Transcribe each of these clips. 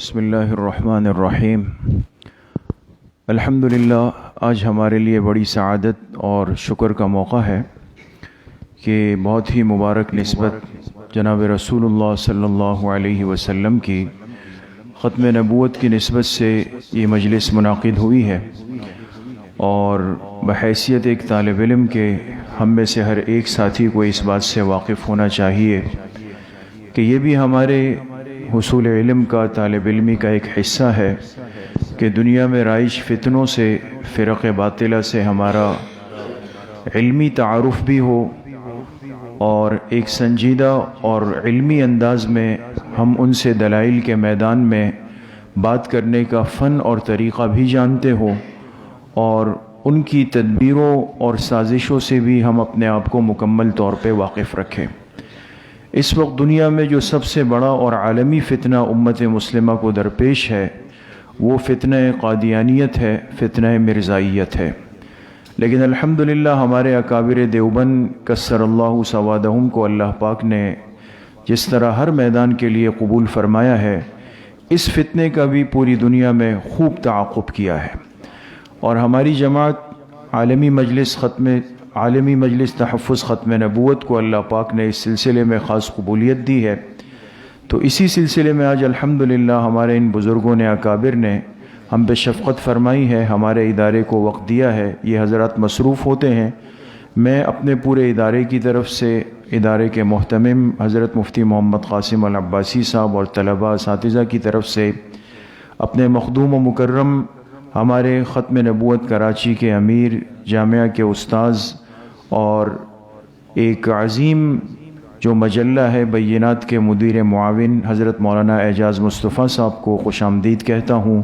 بسم اللہ الرحمن الرحیم۔ الحمدللہ، آج ہمارے لیے بڑی سعادت اور شکر کا موقع ہے کہ بہت ہی مبارک نسبت جناب رسول اللہ صلی اللہ علیہ وسلم کی ختم نبوت کی نسبت سے یہ مجلس منعقد ہوئی ہے، اور بحیثیت ایک طالب علم کے ہم میں سے ہر ایک ساتھی کو اس بات سے واقف ہونا چاہیے کہ یہ بھی ہمارے حصول علم کا، طالب علمی کا ایک حصہ ہے کہ دنیا میں رائج فتنوں سے، فرق باطلہ سے ہمارا علمی تعارف بھی ہو، اور ایک سنجیدہ اور علمی انداز میں ہم ان سے دلائل کے میدان میں بات کرنے کا فن اور طریقہ بھی جانتے ہوں، اور ان کی تدبیروں اور سازشوں سے بھی ہم اپنے آپ کو مکمل طور پہ واقف رکھیں۔ اس وقت دنیا میں جو سب سے بڑا اور عالمی فتنہ امت مسلمہ کو درپیش ہے وہ فتنہ قادیانیت ہے، فتنہ مرزائیت ہے، لیکن الحمدللہ ہمارے اکابر دیوبند کثر اللہ سوادہم کو اللہ پاک نے جس طرح ہر میدان کے لیے قبول فرمایا ہے، اس فتنے کا بھی پوری دنیا میں خوب تعاقب کیا ہے، اور ہماری جماعت عالمی مجلس تحفظ ختم نبوت کو اللہ پاک نے اس سلسلے میں خاص قبولیت دی ہے۔ تو اسی سلسلے میں آج الحمدللہ ہمارے ان بزرگوں نے، اکابر نے ہم پہ شفقت فرمائی ہے، ہمارے ادارے کو وقت دیا ہے۔ یہ حضرات مصروف ہوتے ہیں، میں اپنے پورے ادارے کی طرف سے، ادارے کے محتمم حضرت مفتی محمد قاسم العباسی صاحب اور طلباء اساتذہ کی طرف سے، اپنے مخدوم و مکرم ہمارے ختم نبوت کراچی کے امیر، جامعہ کے استاذ اور ایک عظیم جو مجلہ ہے بینات کے مدیر معاون حضرت مولانا اعجاز مصطفیٰ صاحب کو خوش آمدید کہتا ہوں،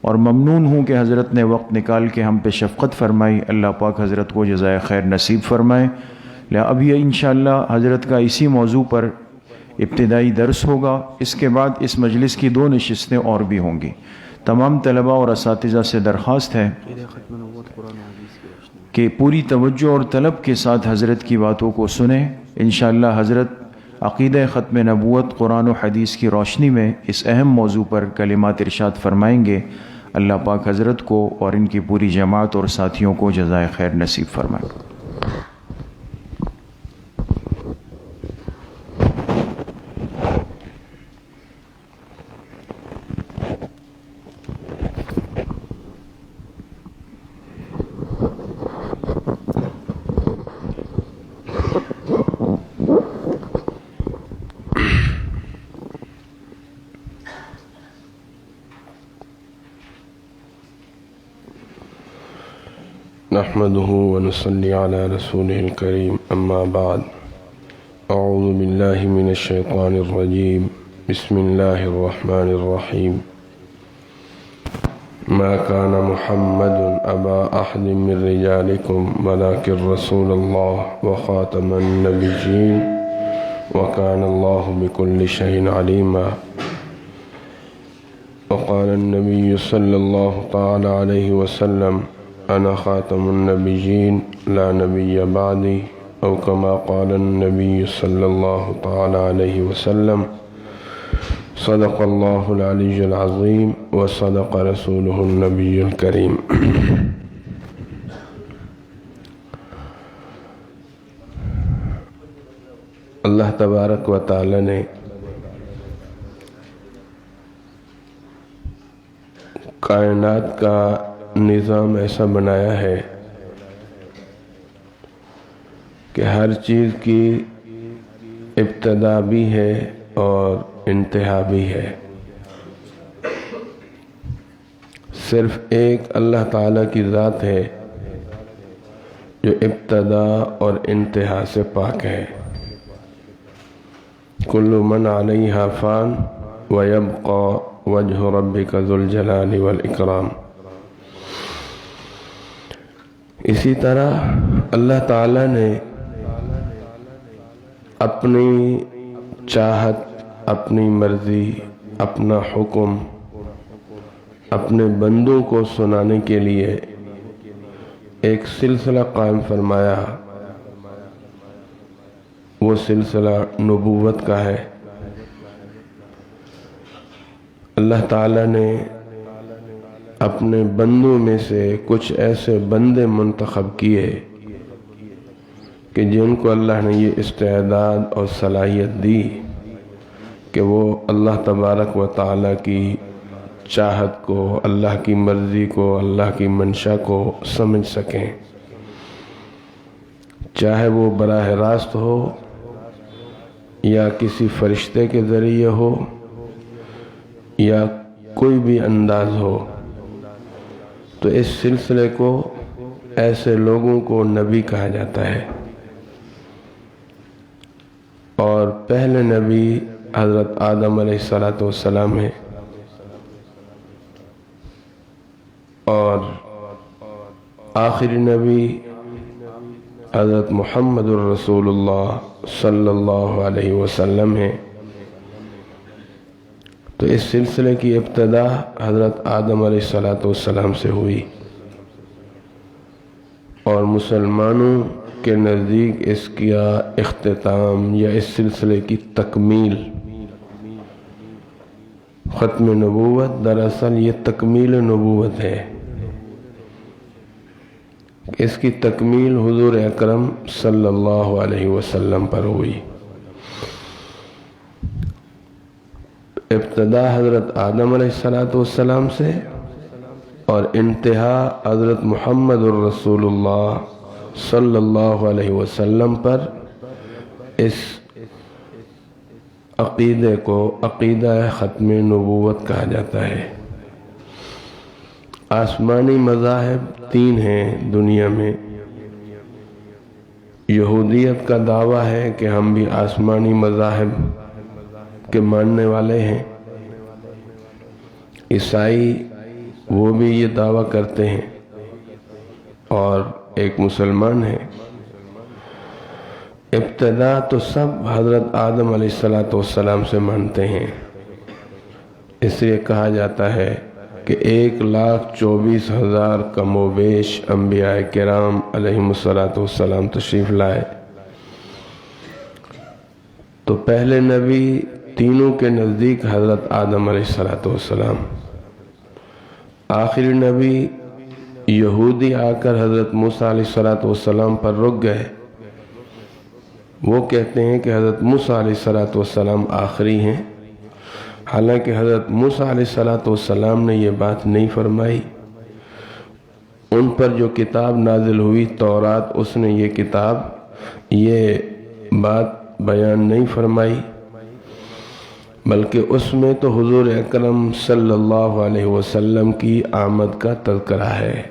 اور ممنون ہوں کہ حضرت نے وقت نکال کے ہم پہ شفقت فرمائی۔ اللہ پاک حضرت کو جزائے خیر نصیب فرمائے۔ اب یہ انشاءاللہ حضرت کا اسی موضوع پر ابتدائی درس ہوگا، اس کے بعد اس مجلس کی 2 نشستیں اور بھی ہوں گی۔ تمام طلباء اور اساتذہ سے درخواست ہے کہ پوری توجہ اور طلب کے ساتھ حضرت کی باتوں کو سنیں۔ انشاءاللہ حضرت عقیدہ ختم نبوت قرآن و حدیث کی روشنی میں اس اہم موضوع پر کلمات ارشاد فرمائیں گے۔ اللہ پاک حضرت کو اور ان کی پوری جماعت اور ساتھیوں کو جزائے خیر نصیب فرمائے۔ نحمده ونصلي على رسوله الكريم، أما بعد، أعوذ بالله من الشيطان الرجيم، بسم الله الرحمن الرحيم. ما كان محمد أبا أحد من رجالكم ولكن رسول الله وخاتم النبيين وكان الله بكل شيء عليما. وقال النبي صلى الله تعالى عليه وسلم: أنا خاتم النبيين لا نبي بعدي، أو كما قال النبي صلى الله تعالى عليه وسلم. صدق الله العلي العظيم وصدق رسوله النبي الكريم. اللہ تبارک و تعالی نے کائنات کا نظام ایسا بنایا ہے کہ ہر چیز کی ابتدا بھی ہے اور انتہا بھی ہے۔ صرف ایک اللہ تعالیٰ کی ذات ہے جو ابتدا اور انتہا سے پاک ہے۔ کل من علیہا فان ویبقى وجہ ربک ذو الجلال والاکرام۔ اسی طرح اللہ تعالیٰ نے اپنی چاہت، اپنی مرضی، اپنا حکم اپنے بندوں کو سنانے کے لیے ایک سلسلہ قائم فرمایا، وہ سلسلہ نبوت کا ہے۔ اللہ تعالیٰ نے اپنے بندوں میں سے کچھ ایسے بندے منتخب کیے کہ جن کو اللہ نے یہ استعداد اور صلاحیت دی کہ وہ اللہ تبارک و تعالیٰ کی چاہت کو، اللہ کی مرضی کو، اللہ کی منشا کو سمجھ سکیں، چاہے وہ براہ راست ہو یا کسی فرشتے کے ذریعے ہو یا کوئی بھی انداز ہو۔ تو اس سلسلے کو ایسے لوگوں کو نبی کہا جاتا ہے، اور پہلے نبی حضرت آدم علیہ السلام ہے، اور آخری نبی حضرت محمد الرسول اللہ صلی اللہ علیہ وسلم ہے۔ تو اس سلسلے کی ابتدا حضرت آدم علیہ السلام سے ہوئی، اور مسلمانوں کے نزدیک اس کا اختتام یا اس سلسلے کی تکمیل، ختم نبوت، دراصل یہ تکمیل نبوت ہے۔ اس کی تکمیل حضور اکرم صلی اللہ علیہ وسلم پر ہوئی۔ ابتدا حضرت آدم علیہ السلام سے اور انتہا حضرت محمد الرسول اللہ صلی اللہ علیہ وسلم پر اس عقیدے کو عقیدہ ختم نبوت کہا جاتا ہے۔ آسمانی مذاہب 3 ہیں دنیا میں۔ یہودیت کا دعویٰ ہے کہ ہم بھی آسمانی مذاہب کے ماننے والے ہیں۔ عیسائی وہ بھی یہ دعویٰ کرتے ہیں، اور ایک مسلمان ہے۔ ابتدا تو سب حضرت آدم علیہ السلام سے مانتے ہیں، اس لیے کہا جاتا ہے کہ 1,24,000 کم و بیش انبیاء کرام علیہم السلام تشریف لائے۔ تو پہلے نبی تینوں کے نزدیک حضرت آدم علیہ السلام، آخری نبی یہودی آ کر حضرت موسیٰ علیہ السلام پر رک گئے۔ وہ کہتے ہیں کہ حضرت موسیٰ علیہ السلام آخری ہیں، حالانکہ حضرت موسیٰ علیہ السلام نے یہ بات نہیں فرمائی۔ ان پر جو کتاب نازل ہوئی تورات، اس نے یہ کتاب یہ بات بیان نہیں فرمائی، بلکہ اس میں تو حضور اکرم صلی اللہ علیہ وسلم کی آمد کا تذکرہ ہے۔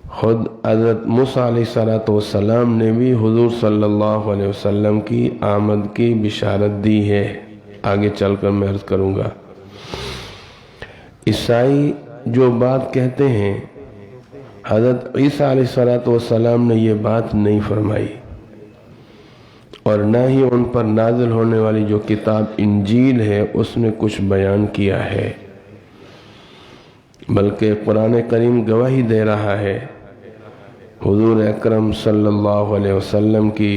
خود حضرت موسیٰ علیہ السلام نے بھی حضور صلی اللہ علیہ وسلم کی آمد کی بشارت دی ہے، آگے چل کر میں عرض کروں گا۔ عیسائی جو بات کہتے ہیں، حضرت عیسیٰ علیہ السلام نے یہ بات نہیں فرمائی، اور نہ ہی ان پر نازل ہونے والی جو کتاب انجیل ہے اس نے کچھ بیان کیا ہے، بلکہ قرآن کریم گواہی دے رہا ہے حضور اکرم صلی اللہ علیہ وسلم کی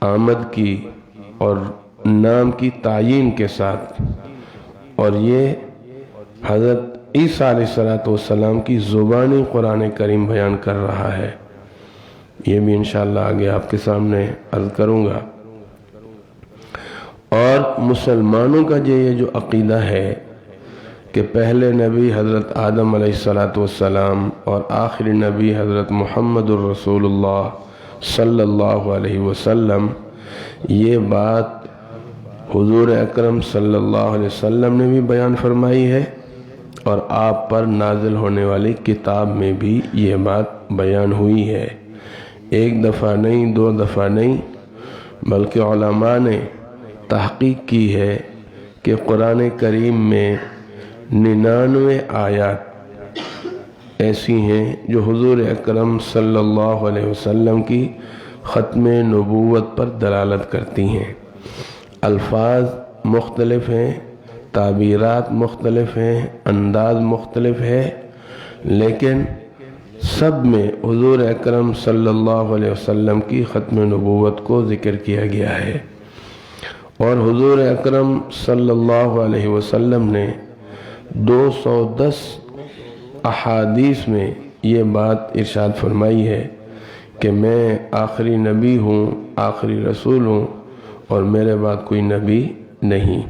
آمد کی اور نام کی تعیین کے ساتھ، اور یہ حضرت عیسیٰ علیہ السلام کی زبانی قرآن کریم بیان کر رہا ہے۔ یہ بھی انشاءاللہ آگے آپ کے سامنے عرض کروں گا۔ اور مسلمانوں کا یہ جو عقیدہ ہے کہ پہلے نبی حضرت آدم علیہ السلام اور آخری نبی حضرت محمد الرسول اللہ صلی اللہ علیہ وسلم، یہ بات حضور اکرم صلی اللہ علیہ وسلم نے بھی بیان فرمائی ہے، اور آپ پر نازل ہونے والی کتاب میں بھی یہ بات بیان ہوئی ہے۔ ایک دفعہ نہیں، 2 دفعہ نہیں، بلکہ علماء نے تحقیق کی ہے کہ قرآن کریم میں 99 آیات ایسی ہیں جو حضور اکرم صلی اللہ علیہ وسلم کی ختم نبوت پر دلالت کرتی ہیں۔ الفاظ مختلف ہیں، تعبیرات مختلف ہیں، انداز مختلف ہے، لیکن سب میں حضور اکرم صلی اللہ علیہ وسلم کی ختم نبوت کو ذکر کیا گیا ہے۔ اور حضور اکرم صلی اللہ علیہ وسلم نے 210 احادیث میں یہ بات ارشاد فرمائی ہے کہ میں آخری نبی ہوں، آخری رسول ہوں، اور میرے بعد کوئی نبی نہیں۔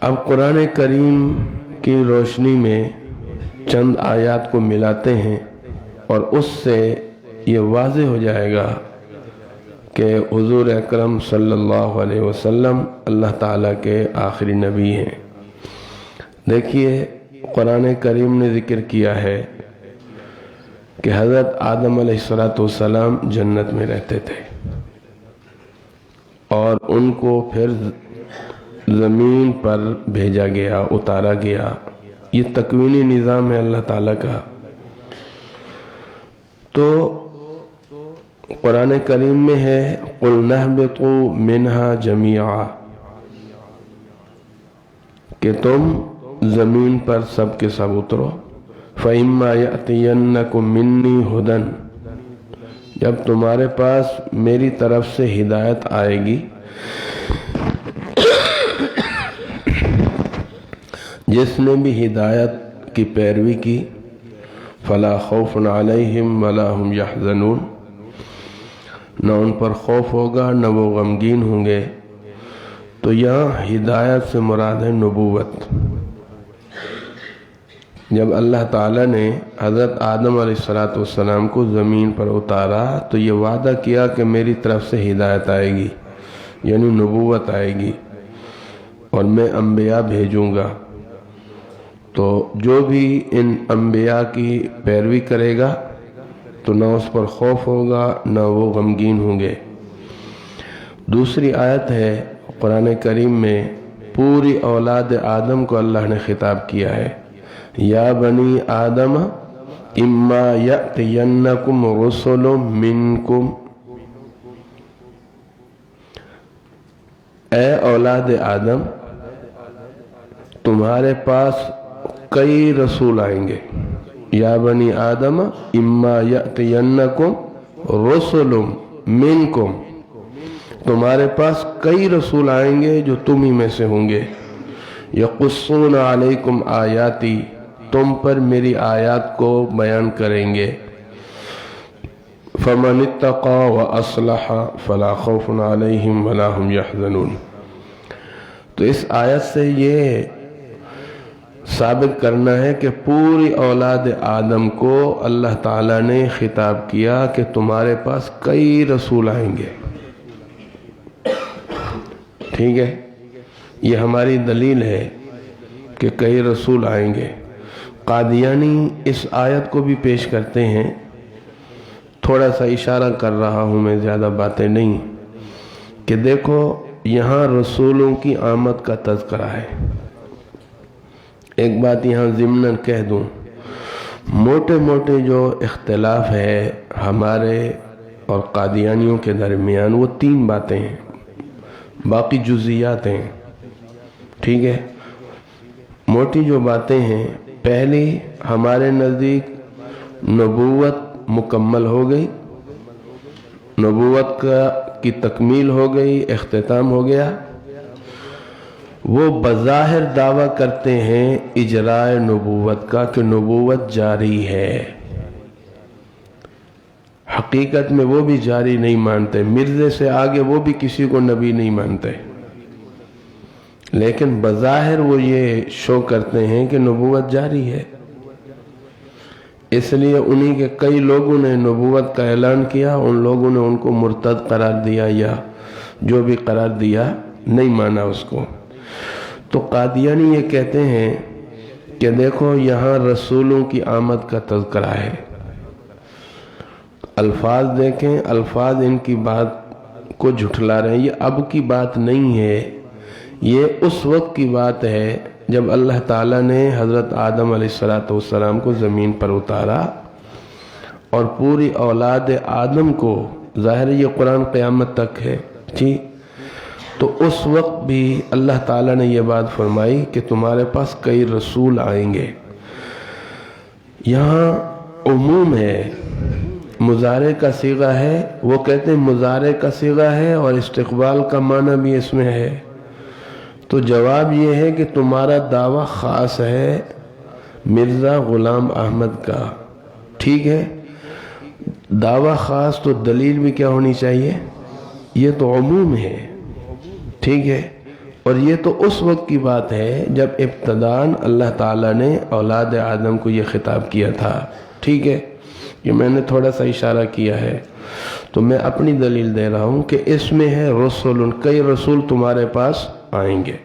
اب قرآن کریم کی روشنی میں چند آیات کو ملاتے ہیں اور اس سے یہ واضح ہو جائے گا کہ حضور اکرم صلی اللہ علیہ وسلم اللہ تعالیٰ کے آخری نبی ہیں۔ دیکھیے قرآن کریم نے ذکر کیا ہے کہ حضرت آدم علیہ السلام جنت میں رہتے تھے اور ان کو پھر زمین پر بھیجا گیا، اتارا گیا۔ یہ تکوینی نظام ہے اللہ تعالیٰ کا۔ تو قرآن کریم میں ہے قُلْ نَهْبِطُوا مِنْهَا جَمِيعًا، کہ تم زمین پر سب کے سب اترو۔ فَإِمَّا يَأْتِيَنَّكُم مِّنِّي هُدًى، جب تمہارے پاس میری طرف سے ہدایت آئے گی، جس نے بھی ہدایت کی پیروی کی، فَلَا خَوْفٌ عَلَيْهِمْ وَلَا هُمْ يَحْزَنُونَ، نہ ان پر خوف ہوگا نہ وہ غمگین ہوں گے۔ تو یہاں ہدایت سے مراد ہے نبوت۔ جب اللہ تعالیٰ نے حضرت آدم علیہ السلام کو زمین پر اتارا تو یہ وعدہ کیا کہ میری طرف سے ہدایت آئے گی، یعنی نبوت آئے گی، اور میں انبیاء بھیجوں گا۔ تو جو بھی ان انبیاء کی پیروی کرے گا تو نہ اس پر خوف ہوگا نہ وہ غمگین ہوں گے۔ دوسری آیت ہے قرآن کریم میں پوری اولاد آدم کو اللہ نے خطاب کیا ہے، یا بنی آدم اما یأتینکم رسل منکم، اے اولاد آدم تمہارے پاس کئی رسول آئیں گے۔ یا بنی آدم اما یأتینکم رسل منکم، تمہارے پاس کئی رسول آئیں گے جو تم ہی میں سے ہوں گے۔ یقصون علیکم آیاتی، تم پر میری آیات کو بیان کریں گے۔ فمن اتقى واصلح فلا خوف علیہم ولا هم يحزنون۔ تو اس آیت سے یہ ثابت کرنا ہے کہ پوری اولاد آدم کو اللہ تعالیٰ نے خطاب کیا کہ تمہارے پاس کئی رسول آئیں گے۔ ٹھیک ہے، یہ ہماری دلیل ہے کہ کئی رسول آئیں گے۔ قادیانی اس آیت کو بھی پیش کرتے ہیں، تھوڑا سا اشارہ کر رہا ہوں میں، زیادہ باتیں نہیں، کہ دیکھو یہاں رسولوں کی آمد کا تذکرہ ہے۔ ایک بات یہاں ضمناً کہہ دوں، موٹے موٹے جو اختلاف ہے ہمارے اور قادیانیوں کے درمیان وہ 3 باتیں ہیں، باقی جزیات ہیں۔ ٹھیک ہے، موٹی جو باتیں ہیں، پہلی ہمارے نزدیک نبوت مکمل ہو گئی، نبوت کی تکمیل ہو گئی، اختتام ہو گیا۔ وہ بظاہر دعویٰ کرتے ہیں اجراء نبوت کا کہ نبوت جاری ہے، حقیقت میں وہ بھی جاری نہیں مانتے، مرزے سے آگے وہ بھی کسی کو نبی نہیں مانتے، لیکن بظاہر وہ یہ شو کرتے ہیں کہ نبوت جاری ہے۔ اس لیے انہی کے کئی لوگوں نے نبوت کا اعلان کیا، ان لوگوں نے ان کو مرتد قرار دیا یا جو بھی قرار دیا، نہیں مانا اس کو۔ تو قادیانی یہ کہتے ہیں کہ دیکھو یہاں رسولوں کی آمد کا تذکرہ ہے، الفاظ دیکھیں، الفاظ ان کی بات کو جھٹلا رہے ہیں۔ یہ اب کی بات نہیں ہے، یہ اس وقت کی بات ہے جب اللہ تعالیٰ نے حضرت آدم علیہ السلام کو زمین پر اتارا اور پوری اولاد آدم کو، ظاہر یہ قرآن قیامت تک ہے جی، تو اس وقت بھی اللہ تعالیٰ نے یہ بات فرمائی کہ تمہارے پاس کئی رسول آئیں گے۔ یہاں عموم ہے، مضارع کا صیغہ ہے، وہ کہتے ہیں مضارع کا صیغہ ہے اور استقبال کا معنی بھی اس میں ہے، تو جواب یہ ہے کہ تمہارا دعویٰ خاص ہے مرزا غلام احمد کا، ٹھیک ہے؟ دعویٰ خاص تو دلیل بھی کیا ہونی چاہیے؟ یہ تو عموم ہے، ٹھیک ہے؟ اور یہ تو اس وقت کی بات ہے جب ابتداً اللہ تعالیٰ نے اولاد آدم کو یہ خطاب کیا تھا، ٹھیک ہے؟ یہ میں نے تھوڑا سا اشارہ کیا ہے، تو میں اپنی دلیل دے رہا ہوں کہ اس میں ہے رسول، کئی رسول تمہارے پاس آئیں گے۔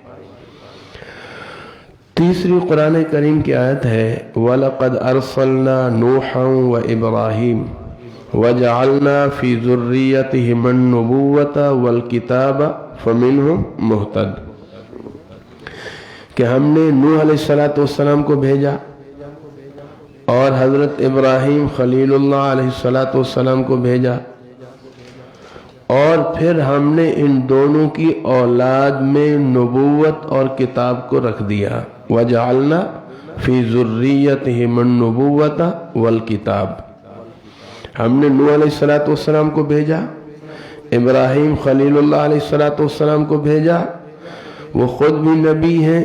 تیسری قرآن کریم کی آیت ہے وَلَقَدْ أَرْسَلْنَا نُوحًا وَإِبْرَاهِيمَ وَجَعَلْنَا فِي ذُرِّيَّتِهِمَا النُّبُوَّةَ وَالْكِتَابَ فَمِنْهُمْ مُهْتَدٍ، کہ ہم نے نوح علیہ السلام کو بھیجا اور حضرت ابراہیم خلیل اللہ علیہ السلام کو بھیجا، اور پھر ہم نے ان دونوں کی اولاد میں نبوت اور کتاب کو رکھ دیا۔ وَجَعَلْنَا فِي ذُرِّيَّتِهِمَا النُّبُوَّةَ وَالْكِتَابَ، ہم نے نوح علیہ السلام کو بھیجا، ابراہیم خلیل اللہ علیہ السلام کو بھیجا، وہ خود بھی نبی ہیں،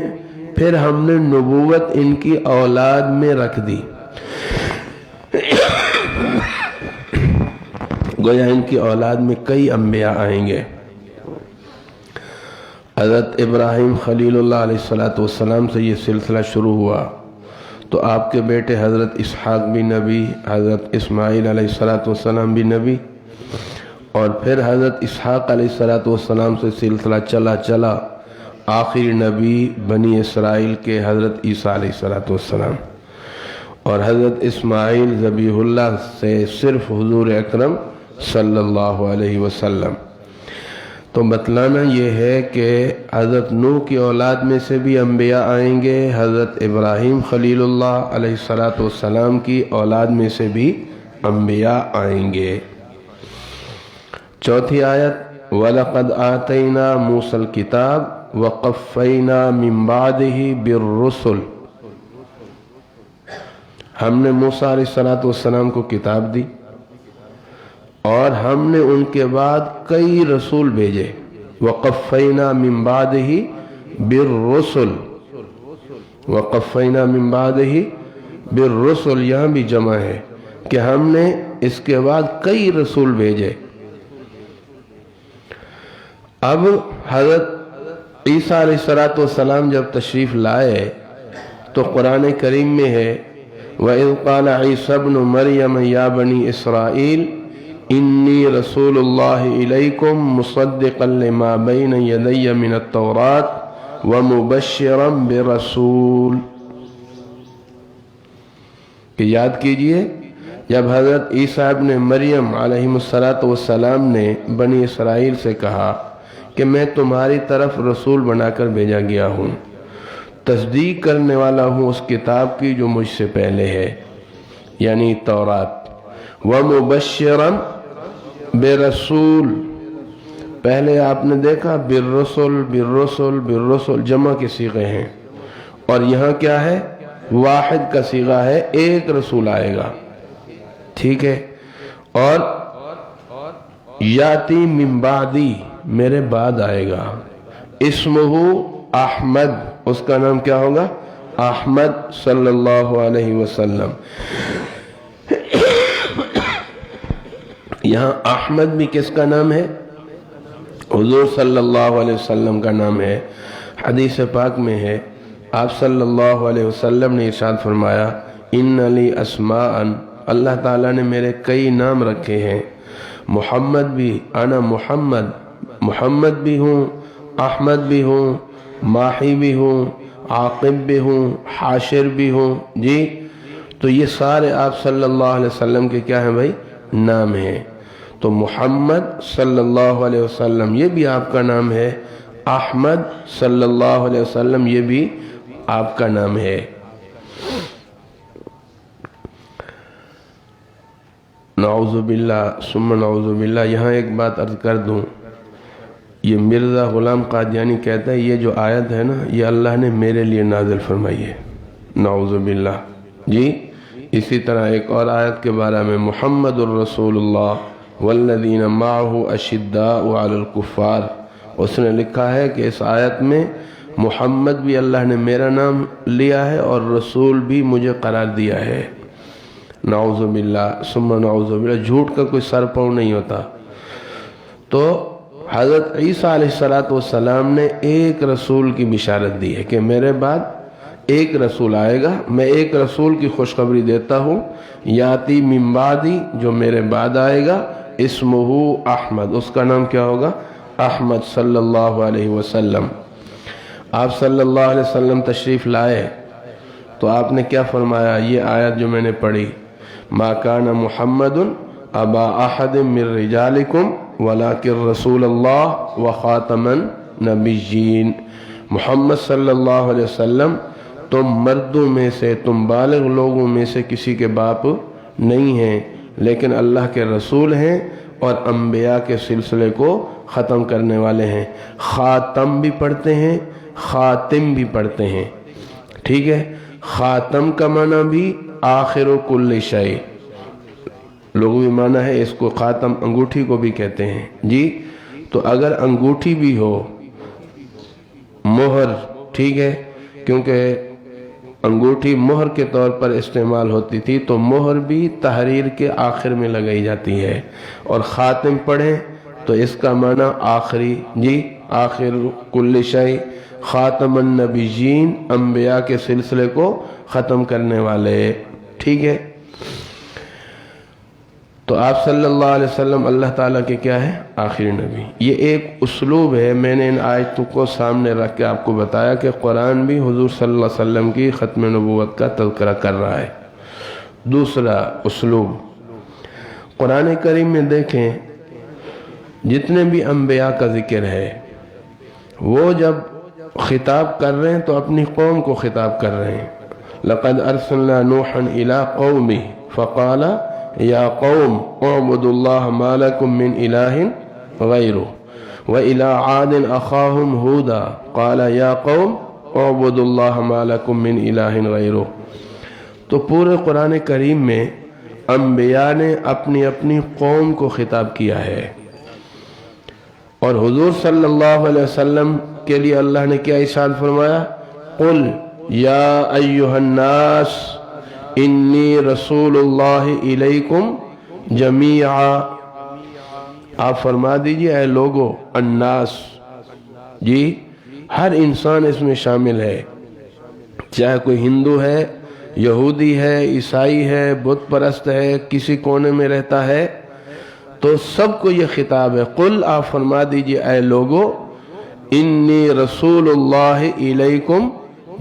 پھر ہم نے نبوت ان کی اولاد میں رکھ دی، گویا ان کی اولاد میں کئی انبیاء آئیں گے۔ حضرت ابراہیم خلیل اللہ علیہ السلام سے یہ سلسلہ شروع ہوا تو آپ کے بیٹے حضرت اسحاق بھی نبی، حضرت اسماعیل علیہ السلام بھی نبی، اور پھر حضرت اسحاق علیہ السلام سے سلسلہ چلا آخری نبی بنی اسرائیل کے حضرت عیسیٰ علیہ السلام، اور حضرت اسماعیل ذبیح اللہ سے صرف حضور اکرم صلی اللہ علیہ وسلم۔ تو بتلانا یہ ہے کہ حضرت نوح کی اولاد میں سے بھی انبیاء آئیں گے، حضرت ابراہیم خلیل اللہ علیہ السلام کی اولاد میں سے بھی انبیاء آئیں گے۔ چوتھی آیت وَلَقَدْ آتَيْنَا مُوسَى الْكِتَابَ وَقَفَّيْنَا مِن بَعْدِهِ بِالرُّسُلِ، ہم نے موسیٰ علیہ السلام کو کتاب دی اور ہم نے ان کے بعد کئی رسول بھیجے۔ وَقَفَّيْنَا مِن بَعْدِهِ بِالرُّسُلِ، وَقَفَّيْنَا مِن بَعْدِهِ بِالرُّسُلِ یہاں بھی جمع ہے کہ ہم نے اس کے بعد کئی رسول بھیجے۔ اب حضرت عیسیٰ علیہ السلام جب تشریف لائے تو قرآن کریم میں ہے وَإِذْ قَالَ عِيسَى ابْنُ مَرْيَمَ يَا بَنِي إِسْرَائِيلَ إِنِّي رَسُولُ اللَّهِ إِلَيْكُمْ مُصَدِّقًا لِمَا بَيْنَ يَدَيَّ مِنَ التَّوْرَاةِ وَمُبَشِّرًا بِرَسُولٍ، کہ یاد کیجئے جب حضرت عیسیٰ ابن مریم علیہ السلام نے بنی اسرائیل سے کہا کہ میں تمہاری طرف رسول بنا کر بھیجا گیا ہوں، تصدیق کرنے والا ہوں اس کتاب کی جو مجھ سے پہلے ہے، یعنی تورات۔ وَمُبَشِّرًا بِرَسُولٍ، پہلے آپ نے دیکھا بالرسل جمع کے صیغے ہیں، اور یہاں کیا ہے؟ واحد کا صیغہ ہے، ایک رسول آئے گا، ٹھیک ہے؟ اور یاتی من بعدی، میرے بعد آئے گا، اسمہ احمد، اس کا نام کیا ہوگا؟ احمد صلی اللہ علیہ وسلم۔ یہاں احمد بھی کس کا نام ہے؟ حضور صلی اللہ علیہ وسلم کا نام ہے۔ حدیث پاک میں ہے آپ صلی اللہ علیہ وسلم نے ارشاد فرمایا ان لی اسماء، اللہ تعالیٰ نے میرے کئی نام رکھے ہیں، محمد بھی، انا محمد بھی ہوں، احمد بھی ہوں، ماحی بھی ہوں، عاقب بھی ہوں، حاشر بھی ہوں، جی تو یہ سارے آپ صلی اللہ علیہ وسلم کے کیا ہیں بھائی؟ نام ہیں۔ تو محمد صلی اللہ علیہ وسلم یہ بھی آپ کا نام ہے، احمد صلی اللہ علیہ وسلم یہ بھی آپ کا نام ہے۔ نعوذ باللہ ثم نعوذ باللہ۔ یہاں ایک بات عرض کر دوں، یہ مرزا غلام قادیانی کہتا ہے یہ جو آیت ہے نا یہ اللہ نے میرے لیے نازل فرمائی ہے، نعوذ باللہ، جی اسی طرح ایک اور آیت کے بارے میں محمد الرسول اللہ والذین معہ اشداء علی الکفار، اس نے لکھا ہے کہ اس آیت میں محمد بھی اللہ نے میرا نام لیا ہے اور رسول بھی مجھے قرار دیا ہے۔ نعوذ باللہ ثم نعوذ باللہ، جھوٹ کا کوئی سر پاؤں نہیں ہوتا۔ تو حضرت عیسیٰ علیہ السلام نے ایک رسول کی بشارت دی ہے کہ میرے بعد ایک رسول آئے گا، میں ایک رسول کی خوشخبری دیتا ہوں، یاتی من بعدی، جو میرے بعد آئے گا، اسمہ احمد، اس کا نام کیا ہوگا؟ احمد صلی اللہ علیہ وسلم۔ آپ صلی اللہ علیہ وسلم تشریف لائے تو آپ نے کیا فرمایا؟ یہ آیت جو میں نے پڑھی، ما کان محمد ابا احد من رجالکم ولکن رسول اللہ وخاتم النبیین، محمد صلی اللہ علیہ وسلم تم مردوں میں سے، تم بالغ لوگوں میں سے کسی کے باپ نہیں ہیں، لیکن اللہ کے رسول ہیں اور انبیاء کے سلسلے کو ختم کرنے والے ہیں۔ خاتم بھی پڑھتے ہیں، خاتم بھی پڑھتے ہیں، ٹھیک ہے؟ خاتم کا معنی بھی آخر کل شیء، لغوی معنی ہے اس کو، خاتم انگوٹھی کو بھی کہتے ہیں جی۔ تو اگر انگوٹھی بھی ہو، مہر، ٹھیک ہے، کیونکہ انگوٹھی مہر کے طور پر استعمال ہوتی تھی، تو مہر بھی تحریر کے آخر میں لگائی جاتی ہے، اور خاتم پڑھیں تو اس کا معنی آخری، جی، آخر کل شیء، خاتم النبیین، انبیاء کے سلسلے کو ختم کرنے والے، ٹھیک ہے؟ تو آپ صلی اللہ علیہ وسلم اللہ تعالیٰ کے کیا ہے؟ آخری نبی۔ یہ ایک اسلوب ہے، میں نے ان آیتوں کو سامنے رکھ کے آپ کو بتایا کہ قرآن بھی حضور صلی اللہ علیہ وسلم کی ختم نبوت کا تذکرہ کر رہا ہے۔ دوسرا اسلوب، قرآن کریم میں دیکھیں جتنے بھی انبیاء کا ذکر ہے، وہ جب خطاب کر رہے ہیں تو اپنی قوم کو خطاب کر رہے ہیں۔ لقد ارسلنا نوحا الى قومه فقال یا قوم اعبدوا اللہ ما لکم من الہ غیرہ وإلی عاد اخاہم ہودا قال یا قوم اعبدوا اللہ ما لکم من الہ غیرہ۔ تو پورے قرآن کریم میں انبیاء نے اپنی اپنی قوم کو خطاب کیا ہے، اور حضور صلی اللہ علیہ وسلم کے لیے اللہ نے کیا ارشاد فرمایا؟ قل یا ایہا الناس انی رسول اللہ الیکم جمیعا، آپ فرما دیجئے اے لوگو، الناس، جی، ہر انسان اس میں شامل ہے، چاہے کوئی ہندو ہے، یہودی ہے، عیسائی ہے، بت پرست ہے، کسی کونے میں رہتا ہے، تو سب کو یہ خطاب ہے۔ قل، آپ فرما دیجئے اے لوگو، انی رسول اللہ الیکم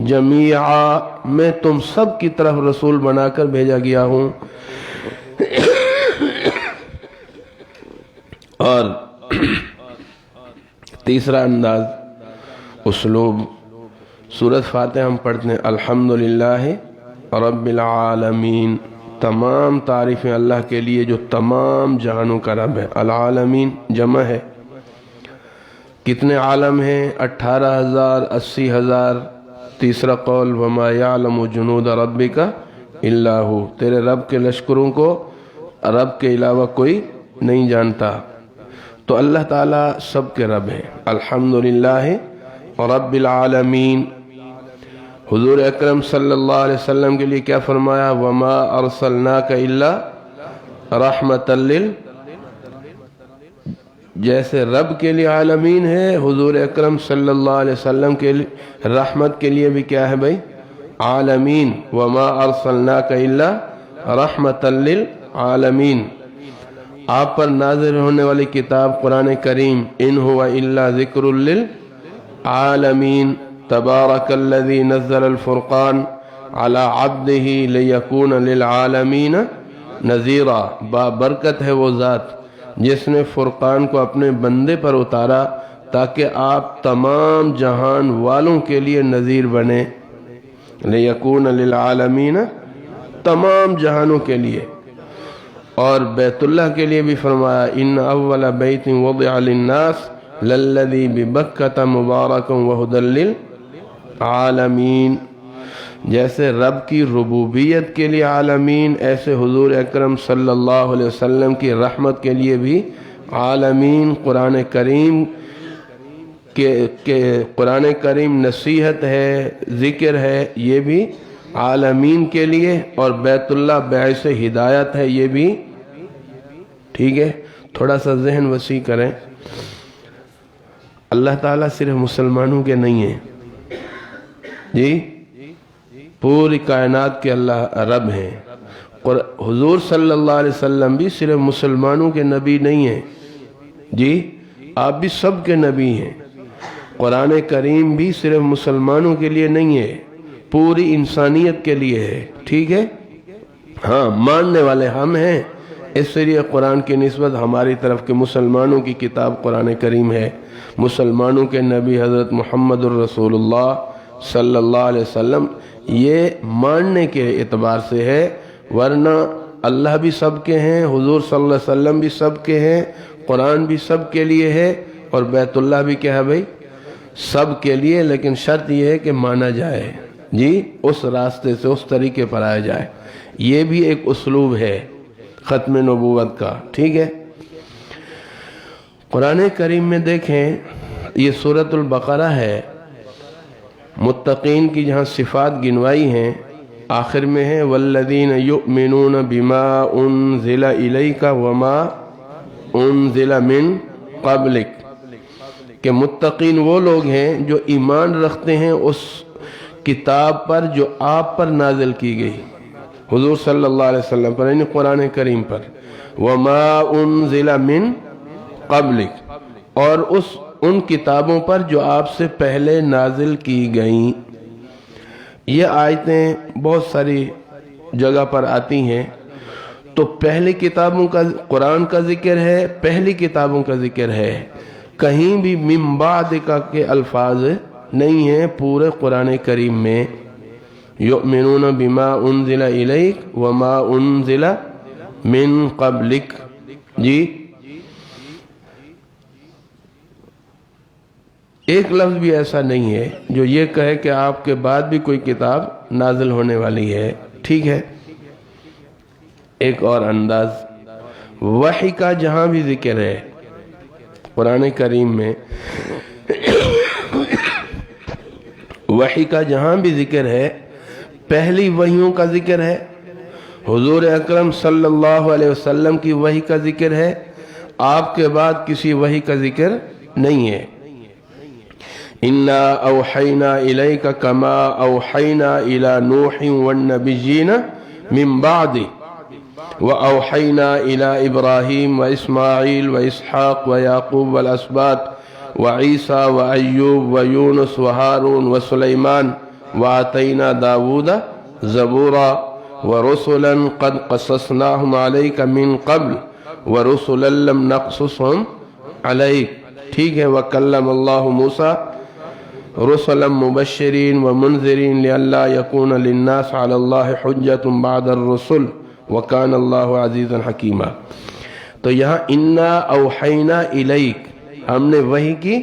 جمیعا، میں تم سب کی طرف رسول بنا کر بھیجا گیا ہوں۔ اور تیسرا انداز، اسلوب، سورۃ فاتحہ ہم پڑھتے ہیں الحمدللہ رب العالمین، تمام تعریفیں اللہ کے لیے جو تمام جہانوں کا رب ہے۔ العالمین جمع ہے، کتنے عالم ہیں؟ 18,000، 80,000۔ تیسرا قول وما یعلم جنود ربک الا ہو، تیرے رب کے لشکروں کو رب کے علاوہ کوئی نہیں جانتا۔ تو اللہ تعالیٰ سب کے رب ہیں۔ الحمدللہ رب العالمین۔ حضور اکرم صلی اللہ علیہ وسلم کے لیے کیا فرمایا؟ وما ارسلناک الا رحمۃ جیسے رب کے لیے عالمین ہے، حضور اکرم صلی اللہ علیہ وسلم کے لیے رحمت کے لیے بھی کیا ہے بھائی؟ عالمین۔ وما ارسلناک الا رحمۃ للعالمین۔ آپ پر نازل ہونے والی کتاب قرآن کریم، ان هو الا ذکر للعالمین، تبارک الذی نزل الفرقان علی عبدہ لیکون للعالمین نذیرا، بابرکت ہے وہ ذات جس نے فرقان کو اپنے بندے پر اتارا تاکہ آپ تمام جہان والوں کے لیے نذیر بنے، لیکون للعالمین، تمام جہانوں کے لیے۔ اور بیت اللہ کے لیے بھی فرمایا ان اول بیت وضع للناس للذی ببکۃ مبارکا وہدی للعالمین۔ جیسے رب کی ربوبیت کے لیے عالمین، ایسے حضور اکرم صلی اللہ علیہ وسلم کی رحمت کے لیے بھی عالمین۔ قرآن کریم قرآن کریم نصیحت ہے، ذکر ہے، یہ بھی عالمین کے لیے، اور بیت اللہ باعث ہدایت ہے، یہ بھی ٹھیک ہے۔ تھوڑا سا ذہن وسیع کریں، اللہ تعالیٰ صرف مسلمانوں کے نہیں ہیں جی، پوری کائنات کے اللہ رب ہیں۔ حضور صلی اللہ علیہ وسلم بھی صرف مسلمانوں کے نبی نہیں ہیں جی، آپ بھی سب کے نبی ہیں۔ قرآن کریم بھی صرف مسلمانوں کے لیے نہیں ہے، پوری انسانیت کے لیے ہے، ٹھیک ہے۔ ہاں، ماننے والے ہم ہیں، اس لیے قرآن کی نسبت ہماری طرف کے مسلمانوں کی کتاب قرآن کریم ہے، مسلمانوں کے نبی حضرت محمد الرسول اللہ صلی اللہ علیہ وسلم، یہ ماننے کے اعتبار سے ہے، ورنہ اللہ بھی سب کے ہیں، حضور صلی اللہ علیہ وسلم بھی سب کے ہیں، قرآن بھی سب کے لیے ہے، اور بیت اللہ بھی کیا ہے بھائی، سب کے لیے، لیکن شرط یہ ہے کہ مانا جائے جی، اس راستے سے، اس طریقے پر آیا جائے۔ یہ بھی ایک اسلوب ہے ختم نبوت کا، ٹھیک ہے۔ قرآن کریم میں دیکھیں، یہ سورۃ البقرہ ہے، متقین کی جہاں صفات گنوائی ہیں، آخر میں ہے والذین یؤمنون بما انزل الیک وما انزل من قبلک، کہ متقین وہ لوگ ہیں جو ایمان رکھتے ہیں اس کتاب پر جو آپ پر نازل کی گئی، حضور صلی اللہ علیہ وسلم پر، یعنی قرآن کریم پر، وما انزل من قبلک، اور ان کتابوں پر جو آپ سے پہلے نازل کی گئیں۔ یہ آیتیں بہت ساری جگہ پر آتی ہیں، تو پہلی کتابوں کا قرآن کا ذکر ہے، پہلی کتابوں کا ذکر ہے، کہیں بھی من بعد کا کے الفاظ نہیں ہیں پورے قرآن کریم میں۔ یؤمنون بما انزل الیک وما انزل من قبلک جی، ایک لفظ بھی ایسا نہیں ہے جو یہ کہے کہ آپ کے بعد بھی کوئی کتاب نازل ہونے والی ہے، ٹھیک ہے۔ ایک اور انداز، وحی کا جہاں بھی ذکر ہے قرآن کریم میں، وحی کا جہاں بھی ذکر ہے، پہلی وحیوں کا ذکر ہے، حضور اکرم صلی اللہ علیہ وسلم کی وحی کا ذکر ہے، آپ کے بعد کسی وحی کا ذکر نہیں ہے۔ اِنَّا أَوْحَيْنَا إِلَيْكَ كَمَا أَوْحَيْنَا إِلَى نُوحٍ وَالنَّبِيِّينَ مِن بَعْدِهِ وَأَوْحَيْنَا إِلَى إِبْرَاهِيمَ وَإِسْمَاعِيلَ وَإِسْحَاقَ وَيَعْقُوبَ وَالْأَسْبَاطِ وَعِيسَى وَأَيُّوبَ وَيُونُسَ وَهَارُونَ وَسُلَيْمَانَ وَآتَيْنَا دَاوُودَ زَبُورًا وَرُسُلًا قَدْ قَصَصْنَاهُمْ عَلَيْكَ مِن قَبْلُ وَرُسُلًا لَمْ نَقْصُصْهُمْ عَلَيْكَ، ٹھیک ہے۔ وَكَلَّمَ اللَّهُ مُوسَىٰ رُسُلًا مُبَشِّرِينَ وَمُنذِرِينَ لِئَلَّا يَكُونَ لِلنَّاسِ عَلَى اللَّهِ حُجَّةٌ بَعْدَ الرُّسُلِ وَكَانَ اللَّهُ عَزِيزًا حَكِيمًا۔ تو یہاں اِنَّا أَوْحَيْنَا إِلَيْكَ، ہم نے وحی کی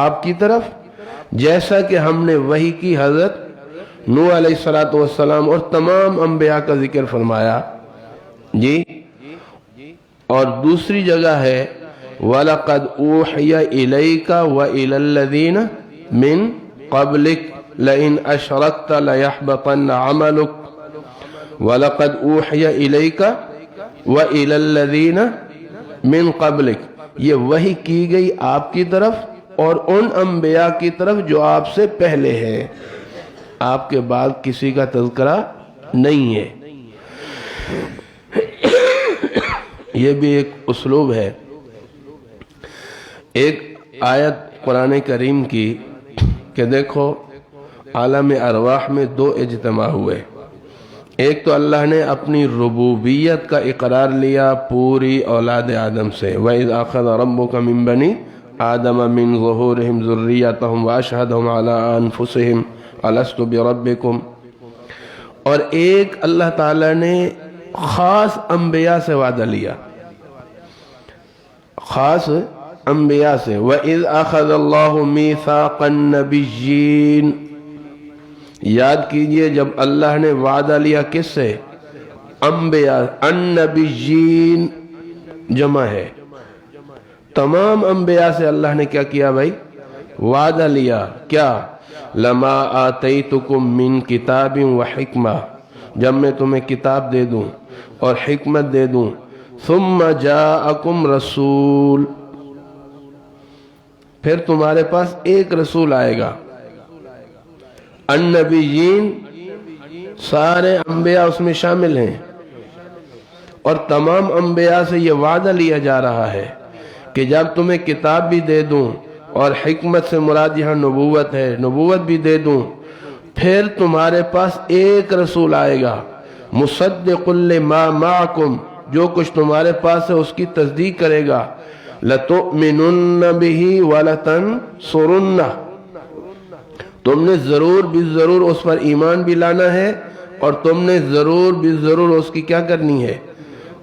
آپ کی طرف، جیسا کہ ہم نے وحی کی حضرت نوح علیہ السلام اور تمام انبیاء کا ذکر فرمایا جی۔ اور دوسری جگہ ہے وَلَقَدْ أُوحِيَ إِلَيْكَ وَإِلَى الَّذِينَ مِن قَبْلِكَ لَئِنْ أَشْرَكْتَ لَيَحْبَطَنَّ عَمَلُكَ وَلَقَدْ أُوحِيَ إِلَيْكَ وَإِلَى الَّذِينَ مِن قَبْلِكَ، یہ وحی کی گئی آپ کی طرف اور ان انبیاء کی طرف جو آپ سے پہلے ہے، آپ کے بعد کسی کا تذکرہ نہیں ہے۔ یہ بھی ایک اسلوب ہے۔ ایک آیت قرآن کریم کی کہ دیکھو عالم ارواح میں دو اجتماع ہوئے، ایک تو اللہ نے اپنی ربوبیت کا اقرار لیا پوری اولاد آدم سے، وَإِذْ أَخَذَ رَبُّكَ مِن بَنِي آدَمَ مِن ظُهُورِهِمْ ذُرِّيَّتَهُمْ وَأَشْهَدَهُمْ عَلَىٰ أَنفُسِهِمْ أَلَسْتُ بِرَبِّكُمْ، اور ایک اللہ تعالیٰ نے خاص انبیاء سے وعدہ لیا، خاص انبیاء سے، وَإِذْ أَخَذَ اللَّهُ مِيثَاقَ النَّبِيِّينَ، یاد کیجئے جب اللہ نے وعدہ لیا کس سے؟ انبیاء، النبیین جمع ہے، تمام انبیاء سے اللہ نے کیا کیا بھائی؟ وعدہ لیا کیا؟ لما آتیتکم من کتاب و حکمہ، جب میں تمہیں کتاب دے دوں اور حکمت دے دوں، ثم جاءکم رسول، پھر تمہارے پاس ایک رسول آئے گا۔ النبیین سارے انبیاء اس میں شامل ہیں، اور تمام انبیاء سے یہ وعدہ لیا جا رہا ہے کہ جب تمہیں کتاب بھی دے دوں اور حکمت سے مراد یہاں نبوت ہے، نبوت بھی دے دوں، پھر تمہارے پاس ایک رسول آئے گا، مصدق لما معکم، جو کچھ تمہارے پاس ہے اس کی تصدیق کرے گا، لتؤمنن به ولتنصرنہ، تم نے ضرور بھی ضرور اس پر ایمان بھی لانا ہے اور تم نے ضرور بھی ضرور اس کی کیا کرنی ہے۔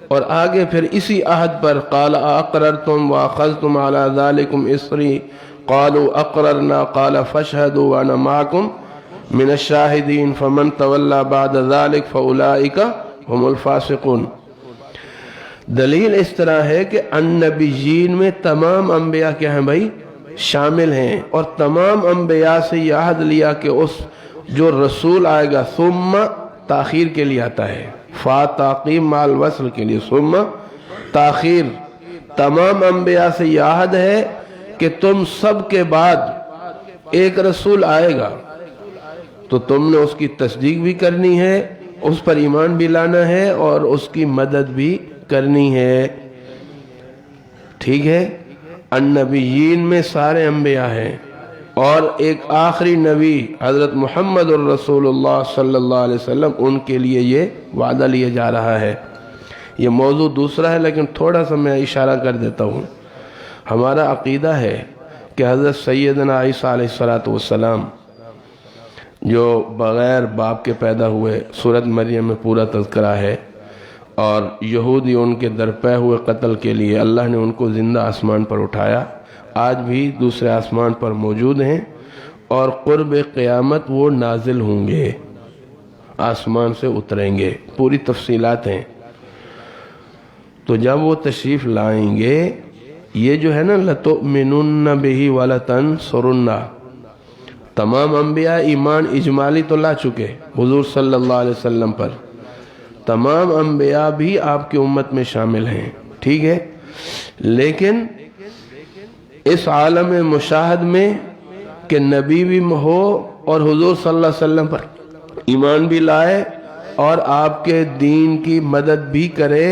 اور آگے پھر اسی عہد پر قال اقررتم واخذتم على ذلكم اصری قالوا اقررنا قال فاشهدوا وانا معكم من الشاہدین فمن تولى بعد ذلك فاولئک هم الفاسقون۔ دلیل اس طرح ہے کہ النبیین میں تمام انبیاء کیا ہیں بھائی؟ شامل ہیں، اور تمام انبیاء سے یہ عہد لیا کہ اس جو رسول آئے گا، ثم تاخیر کے لیے آتا ہے، فا تعقیب مع الوصل کے لیے، ثم تاخیر، تمام انبیاء سے یہ عہد ہے کہ تم سب کے بعد ایک رسول آئے گا تو تم نے اس کی تصدیق بھی کرنی ہے، اس پر ایمان بھی لانا ہے اور اس کی مدد بھی کرنی ہے، ٹھیک ہے۔ النبیین میں سارے انبیاء ہیں، اور ایک آخری نبی حضرت محمد الرسول اللہ صلی اللہ علیہ وسلم، ان کے لیے یہ وعدہ لیا جا رہا ہے۔ یہ موضوع دوسرا ہے لیکن تھوڑا سا میں اشارہ کر دیتا ہوں۔ ہمارا عقیدہ ہے کہ حضرت سیدنا عیسیٰ علیہ السلام جو بغیر باپ کے پیدا ہوئے، سورۃ مریم میں پورا تذکرہ ہے، اور یہودی ان کے درپے ہوئے قتل کے لیے اللہ نے ان کو زندہ آسمان پر اٹھایا، آج بھی دوسرے آسمان پر موجود ہیں، اور قرب قیامت وہ نازل ہوں گے، آسمان سے اتریں گے، پوری تفصیلات ہیں۔ تو جب وہ تشریف لائیں گے، یہ جو ہے نا لَتُؤْمِنُنَّ بِهِ وَلَتَنْصُرُنَّ، تمام انبیاء ایمان اجمالی تو لا چکے حضور صلی اللہ علیہ وسلم پر، تمام انبیاء بھی آپ کی امت میں شامل ہیں، ٹھیک ہے، لیکن اس عالم مشاہد میں کہ نبی بھی ہو اور حضور صلی اللہ علیہ وسلم پر ایمان بھی لائے اور آپ کے دین کی مدد بھی کرے،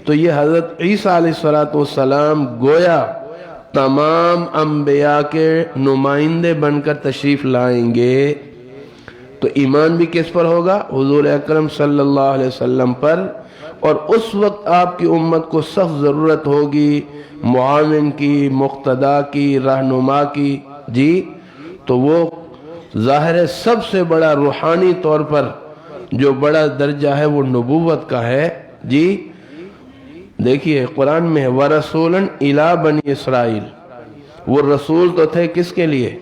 تو یہ حضرت عیسیٰ علیہ السلام گویا تمام انبیاء کے نمائندے بن کر تشریف لائیں گے، تو ایمان بھی کس پر ہوگا؟ حضور اکرم صلی اللہ علیہ وسلم پر، اور اس وقت آپ کی امت کو سخت ضرورت ہوگی معاون کی، مقتدا کی، رہنما کی، جی، تو وہ ظاہر ہے سب سے بڑا روحانی طور پر جو بڑا درجہ ہے وہ نبوت کا ہے، جی۔ دیکھیے قرآن میں ہے وَرَسُولًا إِلَىٰ بَنِي اسرائیل، وہ رسول تو تھے کس کے لیے؟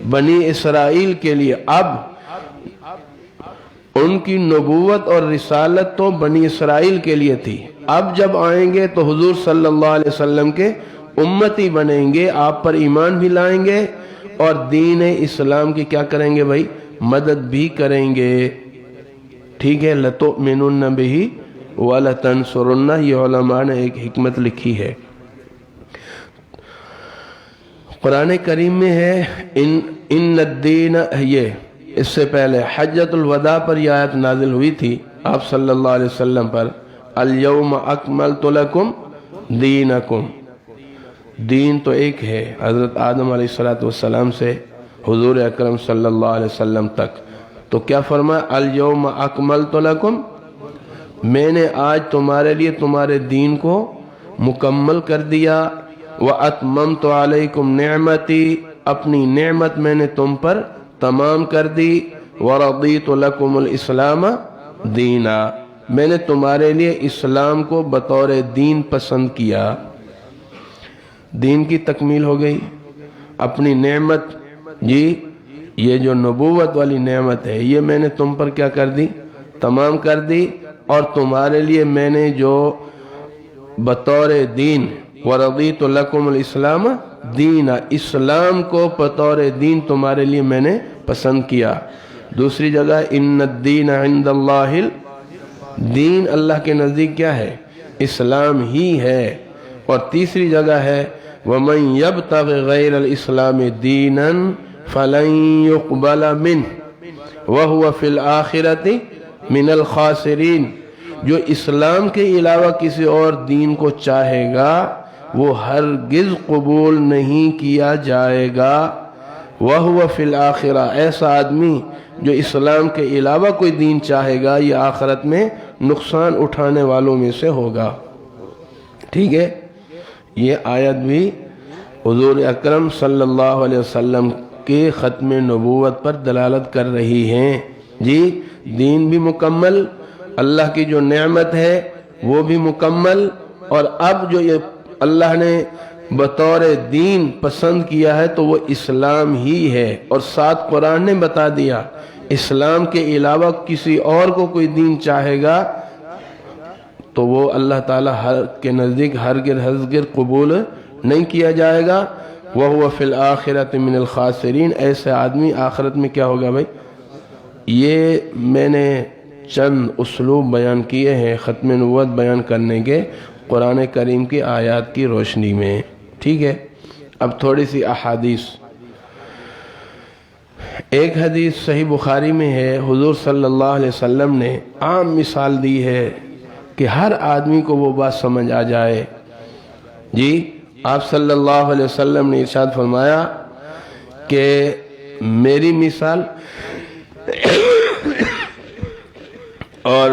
بنی اسرائیل کے لیے، اب ان کی نبوت اور رسالت تو بنی اسرائیل کے لیے تھی، اب جب آئیں گے تو حضور صلی اللہ علیہ وسلم کے امتی بنیں گے، آپ پر ایمان بھی لائیں گے اور دین اسلام کی کیا کریں گے بھائی؟ مدد بھی کریں گے، ٹھیک ہے۔ لَتُؤْمِنُنَّ بِهِ وَلَتَنْصُرُنَّ، یہ علماء نے ایک حکمت لکھی ہے۔ قرآن کریم میں ہے ان الدین، یہ اس سے پہلے حجۃ الوداع پر یہ آیت نازل ہوئی تھی آپ صلی اللہ علیہ وسلم پر، الیوم اکملت لکم دینکم، دین تو ایک ہے حضرت آدم علیہ السلام سے حضور اکرم صلی اللہ علیہ وسلم تک، تو کیا فرمایا؟ الیوم اکملت لکم، میں نے آج تمہارے لیے تمہارے دین کو مکمل کر دیا، وَأَتْمَمْتُ عَلَيْكُمْ نِعْمَتِي، اپنی نعمت میں نے تم پر تمام کر دی، وَرَضِيتُ لَكُمُ الْإِسْلَامَ دِينًا، میں نے تمہارے لیے اسلام کو بطور دین پسند کیا، دین کی تکمیل ہو گئی، اپنی نعمت جی یہ جو نبوت والی نعمت ہے یہ میں نے تم پر کیا کر دی؟ تمام کر دی، اور تمہارے لیے میں نے جو بطور دین وَرَضِيتُ لَكُمُ الْإِسْلَامَ دِينَ، اسلام کو بطور دین تمہارے لیے میں نے پسند کیا۔ دوسری جگہ اِنَّ الدِّينَ عِنْدَ اللَّهِ، دین اللہ کے نزدیک کیا ہے؟ اسلام ہی ہے۔ اور تیسری جگہ ہے وَمَنْ يَبْتَغِ غَيْرَ الْإِسْلَامِ دِينًا فَلَنْ يُقْبَلَ مِنْهُ وَهُوَ فِي الْآخِرَةِ مِنَ الْخَاسِرِينَ، جو اسلام کے علاوہ کسی اور دین کو چاہے گا وہ ہرگز قبول نہیں کیا جائے گا۔ وَهُوَ فِي الْآخِرَةِ، ایسا آدمی جو اسلام کے علاوہ کوئی دین چاہے گا یہ آخرت میں نقصان اٹھانے والوں میں سے ہوگا۔ ٹھیک ہے، یہ آیت بھی حضور اکرم صلی اللہ علیہ وسلم کے ختم نبوت پر دلالت کر رہی ہیں۔ جی، دین بھی مکمل، اللہ کی جو نعمت ہے وہ بھی مکمل، اور اب جو یہ اللہ نے بطور دین پسند کیا ہے تو وہ اسلام ہی ہے، اور ساتھ قرآن نے بتا دیا اسلام کے علاوہ کسی اور کو کوئی دین چاہے گا تو وہ اللہ تعالیٰ کے نزدیک ہرگز قبول نہیں کیا جائے گا۔ وَهُوَ فِي الْآخِرَةِ مِنَ الْخَاسِرِينَ، ایسے آدمی آخرت میں کیا ہوگا بھائی؟ یہ میں نے چند اسلوب بیان کیے ہیں ختم نبوت بیان کرنے کے قرآن کریم کی آیات کی روشنی میں۔ ٹھیک ہے، اب تھوڑی سی احادیث۔ ایک حدیث صحیح بخاری میں ہے، حضور صلی اللہ علیہ وسلم نے عام مثال دی ہے کہ ہر آدمی کو وہ بات سمجھ آ جائے۔ جی، آپ صلی اللہ علیہ وسلم نے ارشاد فرمایا کہ میری مثال اور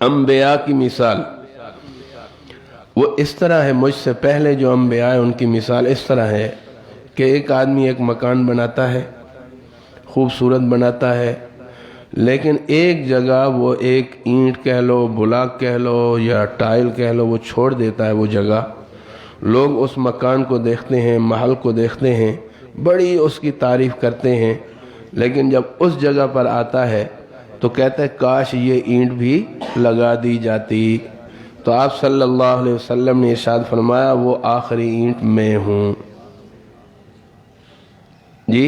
انبیاء کی مثال وہ اس طرح ہے، مجھ سے پہلے جو انبیاء ہیں ان کی مثال اس طرح ہے کہ ایک آدمی ایک مکان بناتا ہے، خوبصورت بناتا ہے، لیکن ایک جگہ وہ ایک اینٹ کہہ لو، بلاک کہہ لو یا ٹائل کہہ لو، وہ چھوڑ دیتا ہے وہ جگہ۔ لوگ اس مکان کو دیکھتے ہیں، محل کو دیکھتے ہیں، بڑی اس کی تعریف کرتے ہیں، لیکن جب اس جگہ پر آتا ہے تو کہتا ہے کاش یہ اینٹ بھی لگا دی جاتی۔ تو آپ صلی اللہ علیہ وسلم نے ارشاد فرمایا وہ آخری اینٹ میں ہوں۔ جی،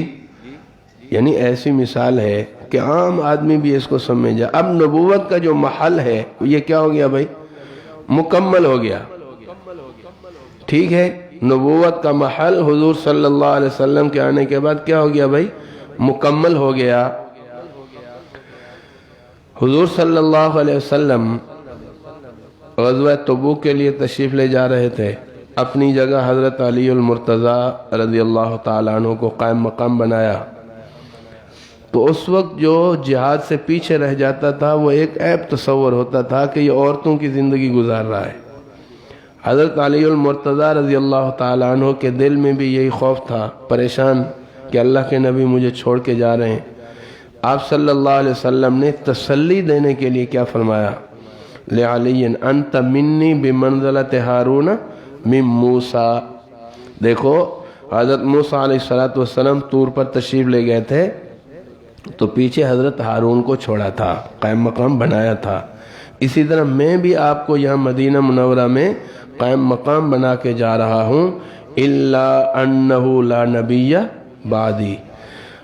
یعنی ایسی مثال ہے کہ عام آدمی بھی اس کو سمجھا۔ اب نبوت کا جو محل ہے یہ کیا ہو گیا بھائی؟ مکمل ہو گیا۔ ٹھیک ہے، نبوت کا محل حضور صلی اللہ علیہ وسلم کے آنے کے بعد کیا ہو گیا بھائی؟ مکمل ہو گیا۔ حضور صلی اللہ علیہ وسلم غزوہ تبوک کے لیے تشریف لے جا رہے تھے، اپنی جگہ حضرت علی المرتضیٰ رضی اللہ تعالیٰ عنہ کو قائم مقام بنایا۔ تو اس وقت جو جہاد سے پیچھے رہ جاتا تھا وہ ایک عیب تصور ہوتا تھا کہ یہ عورتوں کی زندگی گزار رہا ہے۔ حضرت علی المرتضیٰ رضی اللہ تعالیٰ عنہ کے دل میں بھی یہی خوف تھا، پریشان کہ اللہ کے نبی مجھے چھوڑ کے جا رہے ہیں۔ آپ صلی اللہ علیہ وسلم نے تسلی دینے کے لیے کیا فرمایا؟ لعلی انت منی بمنزلۃ ہارون من موسیٰ۔ دیکھو، حضرت موسیٰ علیہ السلام طور پر تشریف لے گئے تھے تو پیچھے حضرت ہارون کو چھوڑا تھا، قائم مقام بنایا تھا۔ اسی طرح میں بھی آپ کو یہاں مدینہ منورہ میں قائم مقام بنا کے جا رہا ہوں، الا انہ لا نبی بعدی۔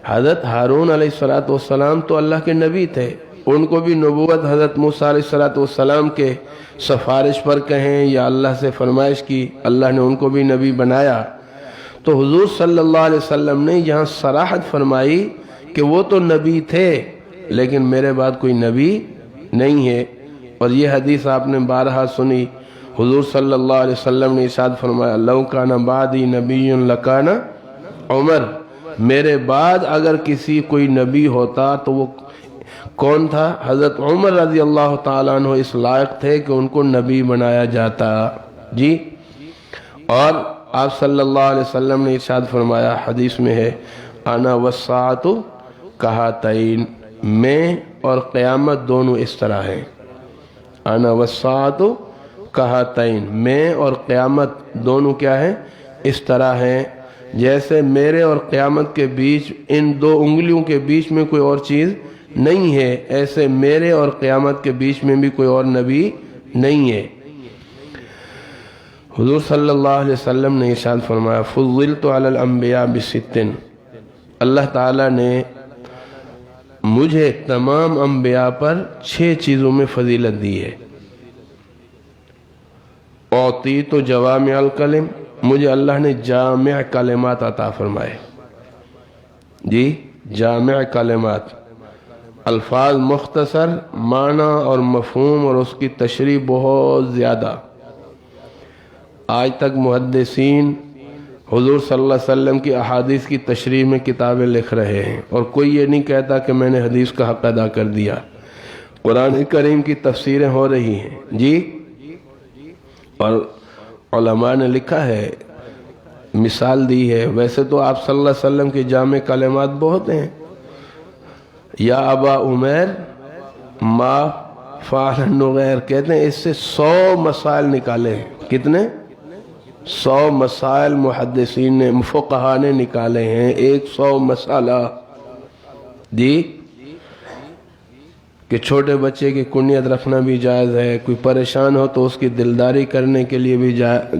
حضرت ہارون علیہ السلام تو اللہ کے نبی تھے، ان کو بھی نبوت حضرت موسیٰ علیہ السلام کے سفارش پر کہیں یا اللہ سے فرمائش کی، اللہ نے ان کو بھی نبی بنایا۔ تو حضور صلی اللہ علیہ وسلم نے یہاں صراحت فرمائی کہ وہ تو نبی تھے لیکن میرے بعد کوئی نبی نہیں ہے۔ اور یہ حدیث آپ نے بارہا سنی، حضور صلی اللہ علیہ وسلم نے ارشاد فرمایا لو کان بعدی نبی لکان عمر، میرے بعد اگر کسی کوئی نبی ہوتا تو وہ کون تھا؟ حضرت عمر رضی اللہ تعالیٰ عنہ اس لائق تھے کہ ان کو نبی بنایا جاتا۔ جی، اور آپ صلی اللہ علیہ وسلم نے ارشاد فرمایا، حدیث میں ہے انا والساعۃ کہاتین، میں اور قیامت دونوں اس طرح ہیں۔ انا والساعۃ کہاتین، میں اور قیامت دونوں کیا ہیں؟ اس طرح ہیں۔ جیسے میرے اور قیامت کے بیچ ان دو انگلیوں کے بیچ میں کوئی اور چیز نہیں ہے، ایسے میرے اور قیامت کے بیچ میں بھی کوئی اور نبی نہیں ہے۔ حضور صلی اللہ علیہ وسلم نے ارشاد فرمایا فضلت علی الانبیاء بست، اللہ تعالیٰ نے مجھے تمام انبیاء پر 6 چیزوں میں فضیلت دی ہے۔ اعطیت جوامع الکلم، مجھے اللہ نے جامع کلمات عطا فرمائے، جی جامع کلمات، الفاظ مختصر، معنی اور مفہوم اور اس کی تشریح بہت زیادہ۔ آج تک محدثین حضور صلی اللہ علیہ وسلم کی احادیث کی تشریح میں کتابیں لکھ رہے ہیں، اور کوئی یہ نہیں کہتا کہ میں نے حدیث کا حق ادا کر دیا۔ قرآن کریم کی تفسیریں ہو رہی ہیں، جی، اور علماء نے لکھا ہے، مثال دی ہے۔ ویسے تو آپ صلی اللہ علیہ وسلم کی جامع کلمات بہت ہیں، یا ابا عمیر ما فعل النغیر، کہتے ہیں اس سے 100 مسائل نکالے ہیں۔ کتنے؟ 100 مسائل محدثین نے، فقہا نے نکالے ہیں، 100 مسئلہ، جی، کہ چھوٹے بچے کی کنیت رکھنا بھی جائز ہے، کوئی پریشان ہو تو اس کی دلداری کرنے کے لیے بھی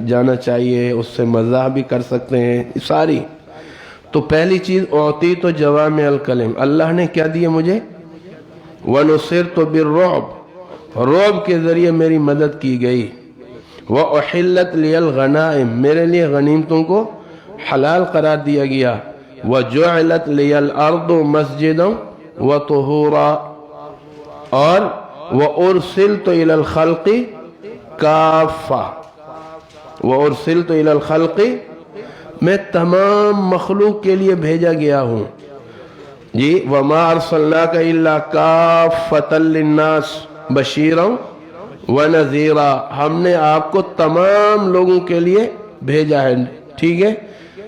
جانا چاہیے، اس سے مزاح بھی کر سکتے ہیں، ساری۔ تو پہلی چیز اعطیت جوامع الکلم، اللہ نے کیا دیا مجھے؟ وَنُصِرْتُ بِالرُّعْبِ، رعب کے ذریعے میری مدد کی گئی۔ وَأُحِلَّتْ لِيَ الْغَنَائِمْ، میرے لیے غنیمتوں کو حلال قرار دیا گیا۔ وَجُعِلَتْ لِيَ الْأَرْضُ مَسْجِدًا وَطُهُورًا، اور وَأُرْسِلْتُ إِلَى الْخَلْقِ كَافَّةً، وَأُرْسِلْتُ إِلَى الْخَلْقِ، میں تمام مخلوق کے لیے بھیجا گیا ہوں، جی، وَمَا أَرْسَلْنَاكَ إِلَّا كَافَّةً لِلنَّاسِ بَشِيرًا وَنَذِيرًا، ہم نے آپ کو تمام لوگوں کے لیے بھیجا ہے، ٹھیک ہے۔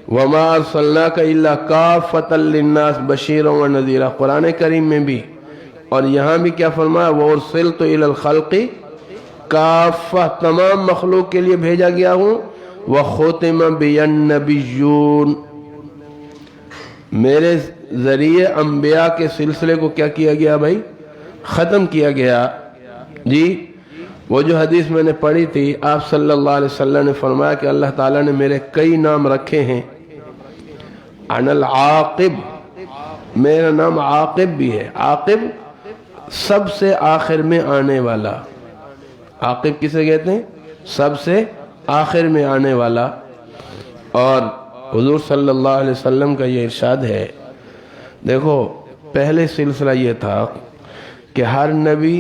وَمَا أَرْسَلْنَاكَ إِلَّا كَافَّةً لِلنَّاسِ بَشِيرًا وَنَذِيرًا، قرآن کریم میں بھی، اور یہاں بھی کیا فرمایا؟ وَأُرْسِلْتُ إِلَى الْخَلْقِ كَافَّةً، تمام مخلوق کے لیے بھیجا گیا ہوں۔ وَخُتِمَ بِيَ النَّبِيُّونَ، میرے ذریعے انبیاء کے سلسلے کو کیا کیا گیا بھائی؟ ختم کیا گیا، جی۔ وہ جو حدیث میں نے پڑھی تھی، آپ صلی اللہ علیہ وسلم نے فرمایا کہ اللہ تعالیٰ نے میرے کئی نام رکھے ہیں، انا العاقب، میرا نام عاقب بھی ہے۔ عاقب سب سے آخر میں آنے والا، عاقب کسے کہتے ہیں؟ سب سے آخر میں آنے والا۔ اور حضور صلی اللہ علیہ وسلم کا یہ ارشاد ہے، دیکھو پہلے سلسلہ یہ تھا کہ ہر نبی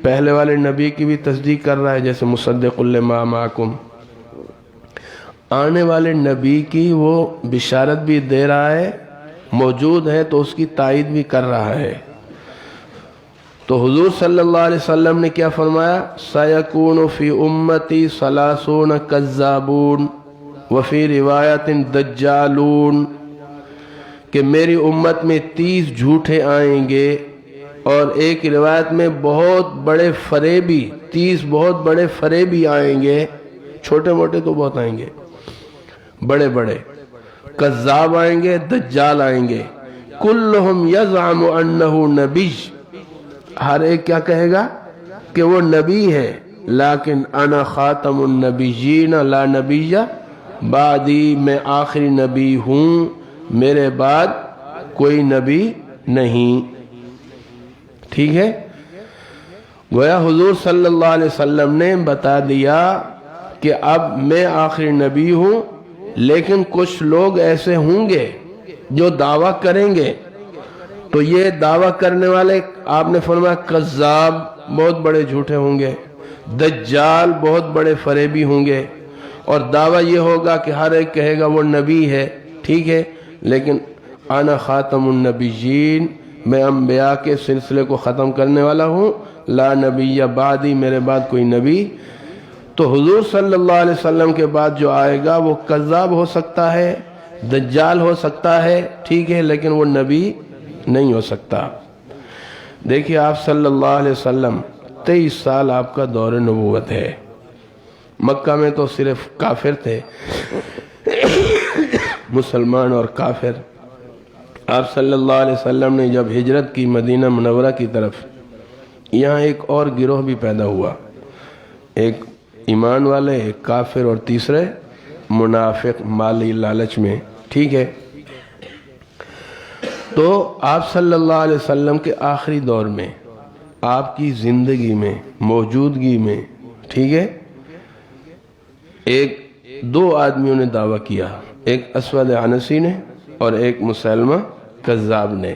پہلے والے نبی کی بھی تصدیق کر رہا ہے، جیسے مصدق لما معکم، آنے والے نبی کی وہ بشارت بھی دے رہا ہے، موجود ہے تو اس کی تائید بھی کر رہا ہے۔ تو حضور صلی اللہ علیہ وسلم نے کیا فرمایا؟ سَيَكُونُ فِي أُمَّتِي 30 كَذَّابُونَ وَفِي رِوَایَةٍ دَجَّالُونَ، کہ میری امت میں 30 جھوٹے آئیں گے، اور ایک روایت میں بہت بڑے فریبی، 30 بہت بڑے فریبی آئیں گے، چھوٹے موٹے تو بہت آئیں گے، بڑے بڑے کذاب آئیں گے، دجال آئیں گے۔ کلہم یزعم انہ نبی، ہر ایک کیا کہے گا؟ کہ وہ نبی ہے، لیکن انا خاتم النبیین لا نبی بعدی، میں آخری نبی ہوں، میرے بعد کوئی نبی نہیں، ٹھیک ہے۔ گویا حضور صلی اللہ علیہ وسلم نے بتا دیا کہ اب میں آخری نبی ہوں، لیکن کچھ لوگ ایسے ہوں گے جو دعویٰ کریں گے، تو یہ دعویٰ کرنے والے آپ نے فرمایا کذاب، بہت بڑے جھوٹے ہوں گے، دجال بہت بڑے فریبی ہوں گے، اور دعویٰ یہ ہوگا کہ ہر ایک کہے گا وہ نبی ہے، ٹھیک ہے، لیکن انا خاتم النبیین، میں انبیاء کے سلسلے کو ختم کرنے والا ہوں، لا نبی بعدی، میرے بعد کوئی نبی۔ تو حضور صلی اللہ علیہ وسلم کے بعد جو آئے گا وہ کذاب ہو سکتا ہے، دجال ہو سکتا ہے، ٹھیک ہے، لیکن وہ نبی نہیں ہو سکتا۔ دیکھیے آپ صلی اللہ علیہ وسلم 23 سال آپ کا دور نبوت ہے، مکہ میں تو صرف کافر تھے، مسلمان اور کافر. آپ صلی اللہ علیہ وسلم نے جب ہجرت کی مدینہ منورہ کی طرف، یہاں ایک اور گروہ بھی پیدا ہوا، ایک ایمان والے، ایک کافر، اور تیسرے منافق مالی لالچ میں. ٹھیک ہے، تو آپ صلی اللہ علیہ وسلم کے آخری دور میں، آپ کی زندگی میں، موجودگی میں، ٹھیک ہے، دو آدمیوں نے دعویٰ کیا، ایک اسود عنسی نے اور ایک مسلمہ کذاب نے.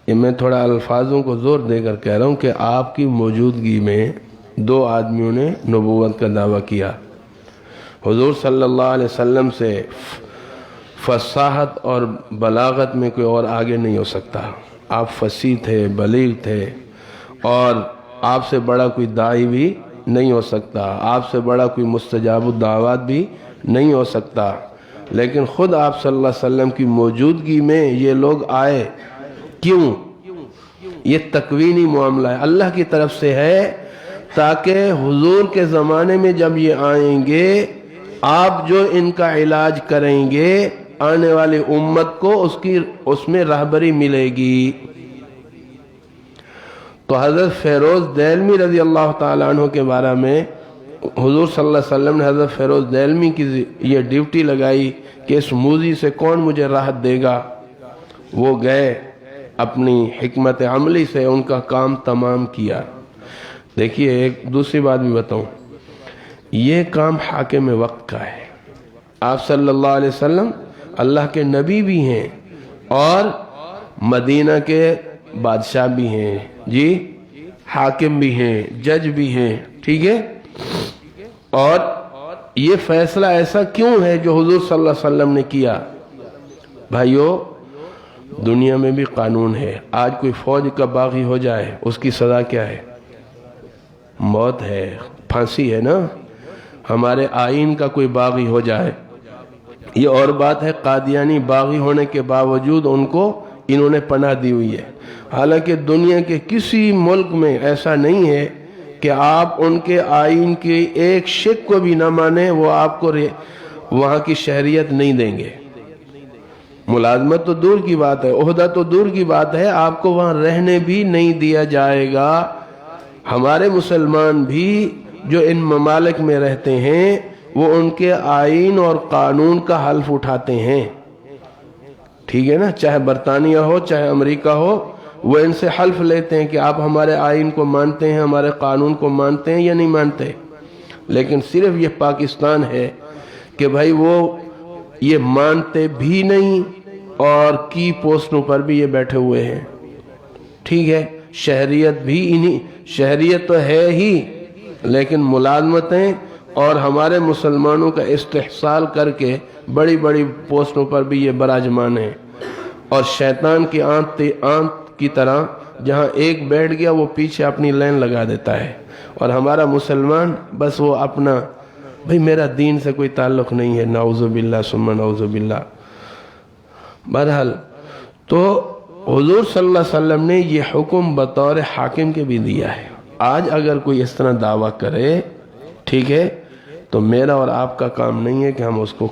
یہ میں تھوڑا الفاظوں کو زور دے کر کہہ رہا ہوں کہ آپ کی موجودگی میں دو آدمیوں نے نبوت کا دعویٰ کیا. حضور صلی اللہ علیہ وسلم سے فصاحت اور بلاغت میں کوئی اور آگے نہیں ہو سکتا. آپ فصیح تھے، بلیغ تھے، اور آپ سے بڑا کوئی داعی بھی نہیں ہو سکتا، آپ سے بڑا کوئی مستجاب الدعوات بھی نہیں ہو سکتا. لیکن خود آپ صلی اللہ علیہ وسلم کی موجودگی میں یہ لوگ آئے. کیوں؟ یہ تکوینی معاملہ ہے، اللہ کی طرف سے ہے، تاکہ حضور کے زمانے میں جب یہ آئیں گے، آپ جو ان کا علاج کریں گے، آنے والی امت کو اس میں رہبری ملے گی. تو حضرت فیروز دہلوی رضی اللہ تعالیٰ عنہ کے بارے میں حضور صلی اللہ علیہ وسلم نے حضرت فیروز دہلوی کی یہ ڈیوٹی لگائی کہ اس موذی سے کون مجھے راحت دے گا. وہ گئے، اپنی حکمت عملی سے ان کا کام تمام کیا. دیکھیے ایک دوسری بات بھی بتاؤں، یہ کام حاکم وقت کا ہے. آپ صلی اللہ علیہ وسلم اللہ کے نبی بھی ہیں اور مدینہ کے بادشاہ بھی ہیں، جی حاکم بھی ہیں، جج بھی ہیں. ٹھیک ہے، اور یہ فیصلہ ایسا کیوں ہے جو حضور صلی اللہ علیہ وسلم نے کیا؟ بھائیو، دنیا میں بھی قانون ہے. آج کوئی فوج کا باغی ہو جائے، اس کی سزا کیا ہے؟ موت ہے، پھانسی ہے نا. ہمارے آئین کا کوئی باغی ہو جائے، یہ اور بات ہے. قادیانی باغی ہونے کے باوجود انہوں نے پناہ دی ہوئی ہے. حالانکہ دنیا کے کسی ملک میں ایسا نہیں ہے کہ آپ ان کے آئین کی ایک شک کو بھی نہ مانیں، وہ آپ کو وہاں کی شہریت نہیں دیں گے. ملازمت تو دور کی بات ہے، عہدہ تو دور کی بات ہے، آپ کو وہاں رہنے بھی نہیں دیا جائے گا. ہمارے مسلمان بھی جو ان ممالک میں رہتے ہیں، وہ ان کے آئین اور قانون کا حلف اٹھاتے ہیں. ٹھیک ہے نا، چاہے برطانیہ ہو چاہے امریکہ ہو، وہ ان سے حلف لیتے ہیں کہ آپ ہمارے آئین کو مانتے ہیں، ہمارے قانون کو مانتے ہیں یا نہیں مانتے. لیکن صرف یہ پاکستان ہے کہ بھائی وہ یہ مانتے بھی نہیں اور کی پوسٹوں پر بھی یہ بیٹھے ہوئے ہیں. ٹھیک ہے، شہریت تو ہے ہی، لیکن ملازمتیں اور ہمارے مسلمانوں کا استحصال کر کے بڑی بڑی پوسٹوں پر بھی یہ براجمان ہیں. اور شیطان کی آنت کی طرح جہاں ایک بیٹھ گیا وہ پیچھے اپنی لائن لگا دیتا ہے. اور ہمارا مسلمان بس وہ اپنا، بھئی میرا دین سے کوئی تعلق نہیں ہے، نعوذ باللہ ثم نعوذ باللہ. بہرحال تو حضور صلی اللہ علیہ وسلم نے یہ حکم بطور حاکم کے بھی دیا ہے. آج اگر کوئی اس طرح دعویٰ کرے، ٹھیک ہے، تو میرا اور آپ کا کام نہیں ہے کہ ہم اس کو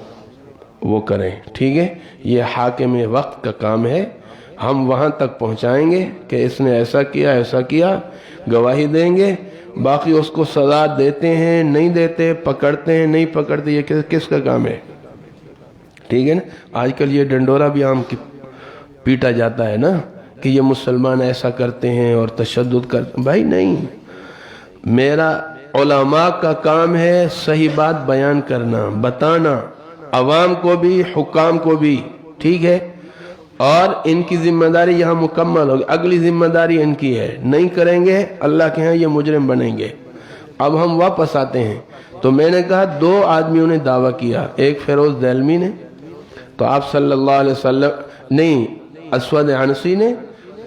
وہ کریں. ٹھیک ہے، یہ حاکم وقت کا کام ہے. ہم وہاں تک پہنچائیں گے کہ اس نے ایسا کیا، گواہی دیں گے. باقی اس کو سزا دیتے ہیں نہیں دیتے، پکڑتے ہیں نہیں پکڑتے، یہ کس کا کام ہے؟ ٹھیک ہے نا. آج کل یہ ڈنڈورا بھی عام پیٹا جاتا ہے نا کہ یہ مسلمان ایسا کرتے ہیں اور تشدد کرتے ہیں. بھائی نہیں، میرا علماء کا کام ہے صحیح بات بیان کرنا، بتانا، عوام کو بھی حکام کو بھی. ٹھیک ہے، اور ان کی ذمہ داری یہاں مکمل ہوگی. اگلی ذمہ داری ان کی ہے، نہیں کریں گے اللہ کے ہاں یہ مجرم بنیں گے. اب ہم واپس آتے ہیں. تو میں نے کہا دو آدمیوں نے دعویٰ کیا، ایک فیروز دہلوی نے، تو آپ صلی اللہ علیہ وسلم نہیں، اسود عنسی نے.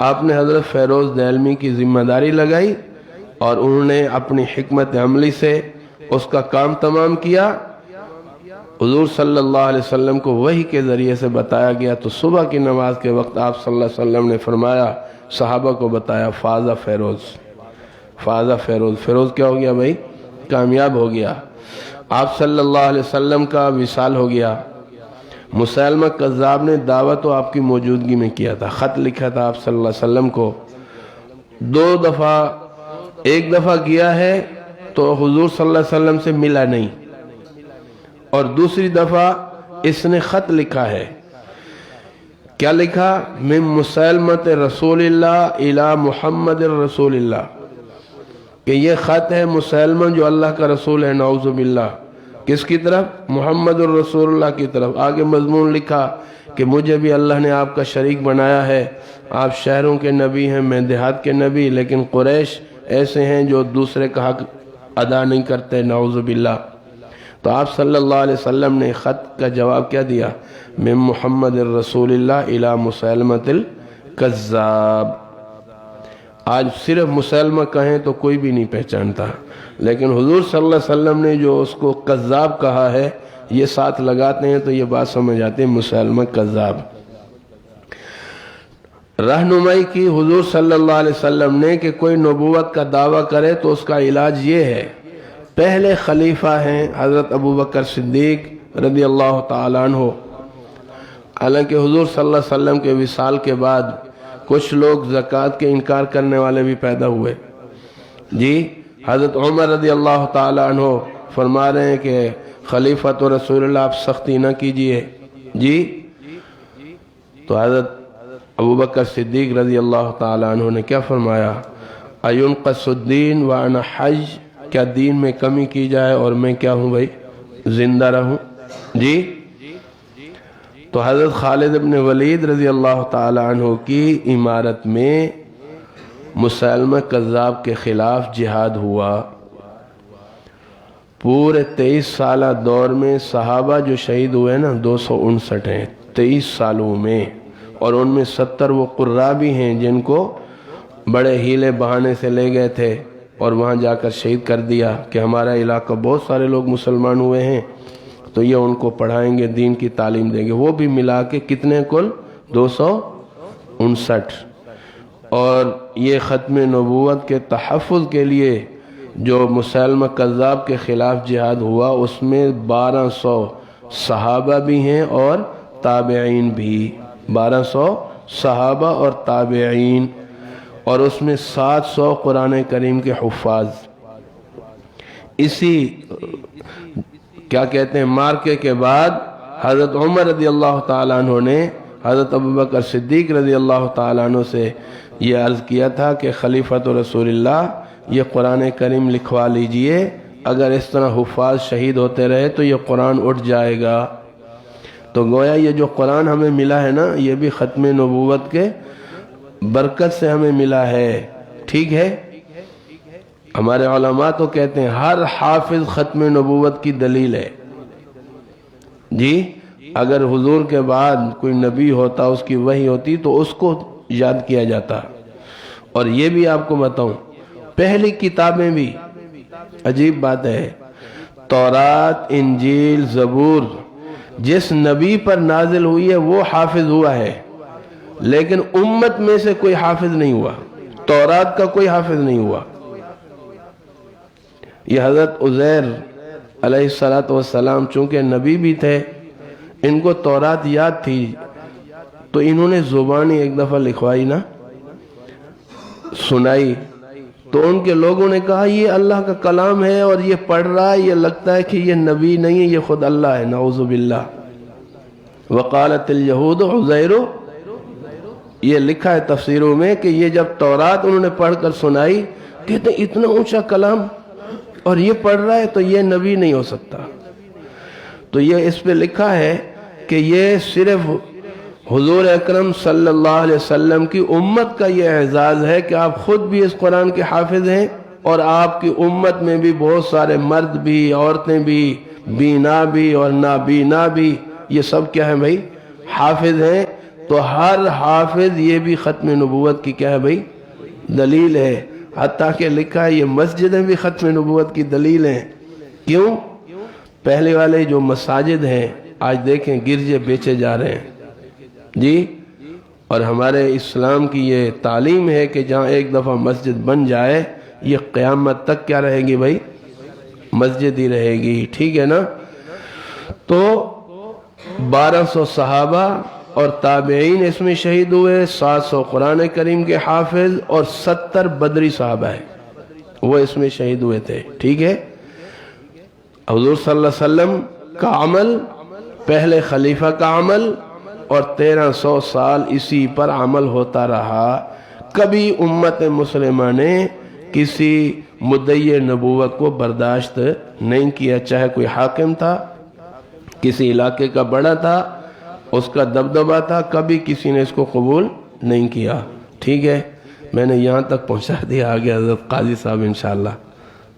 آپ نے حضرت فیروز دہلوی کی ذمہ داری لگائی اور انہوں نے اپنی حکمت عملی سے اس کا کام تمام کیا. حضور صلی اللہ علیہ وسلم کو وحی کے ذریعے سے بتایا گیا. تو صبح کی نماز کے وقت آپ صلی اللہ علیہ وسلم نے فرمایا، صحابہ کو بتایا، فازہ فیروز. فیروز کیا ہو گیا بھائی؟ کامیاب ہو گیا. آپ صلی اللہ علیہ وسلم کا وصال ہو گیا، مسیلمہ کذاب نے دعویٰ تو آپ کی موجودگی میں کیا تھا، خط لکھا تھا آپ صلی اللہ علیہ وسلم کو 2 دفعہ، ایک دفعہ گیا ہے تو حضور صلی اللہ علیہ وسلم سے ملا نہیں، اور دوسری دفعہ اس نے خط لکھا ہے، کیا لکھا؟ من مسیلمۃ رسول اللہ الی محمد رسول اللہ، کہ یہ خط ہے مسیلمہ جو اللہ کا رسول ہے، نعوذ باللہ، کس کی طرف؟ محمد الرسول اللہ کی طرف۔ آگے مضمون لکھا کہ مجھے بھی اللہ نے آپ کا شریک بنایا ہے، آپ شہروں کے نبی ہیں، میں دیہات کے نبی، لیکن قریش ایسے ہیں جو دوسرے کا حق ادا نہیں کرتے، نعوذ باللہ۔ تو آپ صلی اللہ علیہ وسلم نے خط کا جواب کیا دیا؟ من محمد الرسول اللہ الی مسیلمۃ الکذاب۔ آج صرف مسیلمہ کہیں تو کوئی بھی نہیں پہچانتا، لیکن حضور صلی اللہ علیہ وسلم نے جو اس کو کذاب کہا ہے، یہ ساتھ لگاتے ہیں تو یہ بات سمجھ آتے ہیں، مسیلمہ کذاب۔ رہنمائی کی حضور صلی اللہ علیہ وسلم نے کہ کوئی نبوت کا دعویٰ کرے تو اس کا علاج یہ ہے، پہلے خلیفہ ہیں حضرت ابوبکر صدیق رضی اللہ تعالیٰ عنہ، حالانکہ حضور صلی اللہ علیہ وسلم کے وصال کے بعد کچھ لوگ زکوٰۃ کے انکار کرنے والے بھی پیدا ہوئے، جی حضرت عمر رضی اللہ تعالیٰ عنہ فرما رہے ہیں کہ خلیفۃ رسول اللہ آپ سختی نہ کیجئے، جی تو حضرت ابوبکر صدیق رضی اللہ تعالیٰ عنہ نے کیا فرمایا؟ اَيُنْقَصُ الدِّينُ وَأَنَا حَجٌّ، کیا دین میں کمی کی جائے اور میں کیا ہوں بھائی؟ زندہ رہوں، جی تو حضرت خالد بن ولید رضی اللہ تعالیٰ عنہ کی امارت میں مسیلمہ کذاب کے خلاف جہاد ہوا۔ پورے 23 سالہ دور میں صحابہ جو شہید ہوئے نا 259 ہیں 23 سالوں میں، اور ان میں 70 وہ قراء بھی ہیں جن کو بڑے ہیلے بہانے سے لے گئے تھے اور وہاں جا کر شہید کر دیا کہ ہمارا علاقہ بہت سارے لوگ مسلمان ہوئے ہیں تو یہ ان کو پڑھائیں گے، دین کی تعلیم دیں گے، وہ بھی ملا کے کتنے کل 259۔ اور یہ ختم نبوت کے تحفظ کے لیے جو مسیلمہ کذاب کے خلاف جہاد ہوا، اس میں 1200 صحابہ بھی ہیں اور تابعین بھی، 1200 صحابہ اور تابعین، اور اس میں 700 قرآن کریم کے حفاظ۔ اسی کیا کہتے ہیں مارکے کے بعد حضرت عمر رضی اللہ تعالیٰ عنہ نے حضرت ابوبکر صدیق رضی اللہ تعالیٰ عنہ سے یہ عرض کیا تھا کہ خلیفۃ رسول اللہ یہ قرآن کریم لکھوا لیجئے، اگر اس طرح حفاظ شہید ہوتے رہے تو یہ قرآن اٹھ جائے گا۔ تو گویا یہ جو قرآن ہمیں ملا ہے نا، یہ بھی ختم نبوت کے برکت سے ہمیں ملا ہے، ٹھیک ہے؟ ہمارے علماء تو کہتے ہیں ہر حافظ ختم نبوت کی دلیل ہے، جی اگر حضور کے بعد کوئی نبی ہوتا، اس کی وحی ہوتی تو اس کو یاد کیا جاتا۔ اور یہ بھی آپ کو بتاؤں، پہلی کتابیں بھی عجیب بات ہے، تورات، انجیل، زبور جس نبی پر نازل ہوئی ہے وہ حافظ ہوا ہے، لیکن امت میں سے کوئی حافظ نہیں ہوا، تورات کا کوئی حافظ نہیں ہوا۔ یہ حضرت عزیر علیہ السلام چونکہ نبی بھی تھے، ان کو تورات یاد تھی تو انہوں نے زبانی ایک دفعہ لکھوائی نا، سنائی، تو ان کے لوگوں نے کہا یہ اللہ کا کلام ہے اور یہ پڑھ رہا ہے، یہ لگتا ہے کہ یہ نبی نہیں ہے، یہ خود اللہ ہے، نعوذ باللہ۔ وقالت اليہود عزیر، یہ لکھا ہے تفسیروں میں کہ یہ جب تورات انہوں نے پڑھ کر سنائی، کہتے ہیں اتنا اونچا کلام اور یہ پڑھ رہا ہے تو یہ نبی نہیں ہو سکتا۔ تو یہ اس پہ لکھا ہے کہ یہ صرف حضور اکرم صلی اللہ علیہ وسلم کی امت کا یہ اعزاز ہے کہ آپ خود بھی اس قرآن کے حافظ ہیں، اور آپ کی امت میں بھی بہت سارے مرد بھی، عورتیں بھی، بینا بھی اور نابینا بھی، یہ سب کیا ہے بھائی؟ حافظ ہیں۔ تو ہر حافظ یہ بھی ختم نبوت کی کیا ہے بھائی؟ دلیل ہے۔ حتیٰ کہ لکھا ہے یہ مسجدیں بھی ختم نبوت کی دلیل ہیں۔ کیوں؟ پہلے والے جو مساجد ہیں آج دیکھیں گرجے بیچے جا رہے ہیں، جی، اور ہمارے اسلام کی یہ تعلیم ہے کہ جہاں ایک دفعہ مسجد بن جائے یہ قیامت تک کیا رہے گی بھائی؟ مسجد ہی رہے گی، ٹھیک ہے نا؟ تو 1200 صحابہ اور تابعین اس میں شہید ہوئے، 700 قرآن کریم کے حافظ اور 70 بدری صحابہ ہیں، وہ اس میں شہید ہوئے تھے، ٹھیک ہے؟ حضور صلی اللہ علیہ وسلم کا عمل، پہلے خلیفہ کا عمل، اور 1300 سال اسی پر عمل ہوتا رہا۔ کبھی امت مسلمہ نے کسی مدعی نبوت کو برداشت نہیں کیا، چاہے کوئی حاکم تھا، کسی علاقے کا بڑا تھا، اس کا دبدبہ تھا، کبھی کسی نے اس کو قبول نہیں کیا، ٹھیک ہے؟ میں نے یہاں تک پہنچا دیا، آگے حضرت قاضی صاحب انشاءاللہ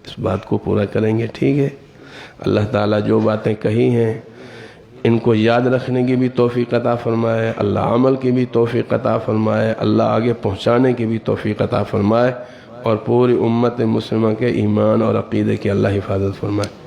اس بات کو پورا کریں گے، ٹھیک ہے؟ اللہ تعالیٰ جو باتیں کہی ہیں ان کو یاد رکھنے کی بھی توفیق عطا فرمائے، اللہ عمل کی بھی توفیق عطا فرمائے، اللہ آگے پہنچانے کی بھی توفیق عطا فرمائے، اور پوری امت مسلمہ کے ایمان اور عقیدے کی اللہ حفاظت فرمائے۔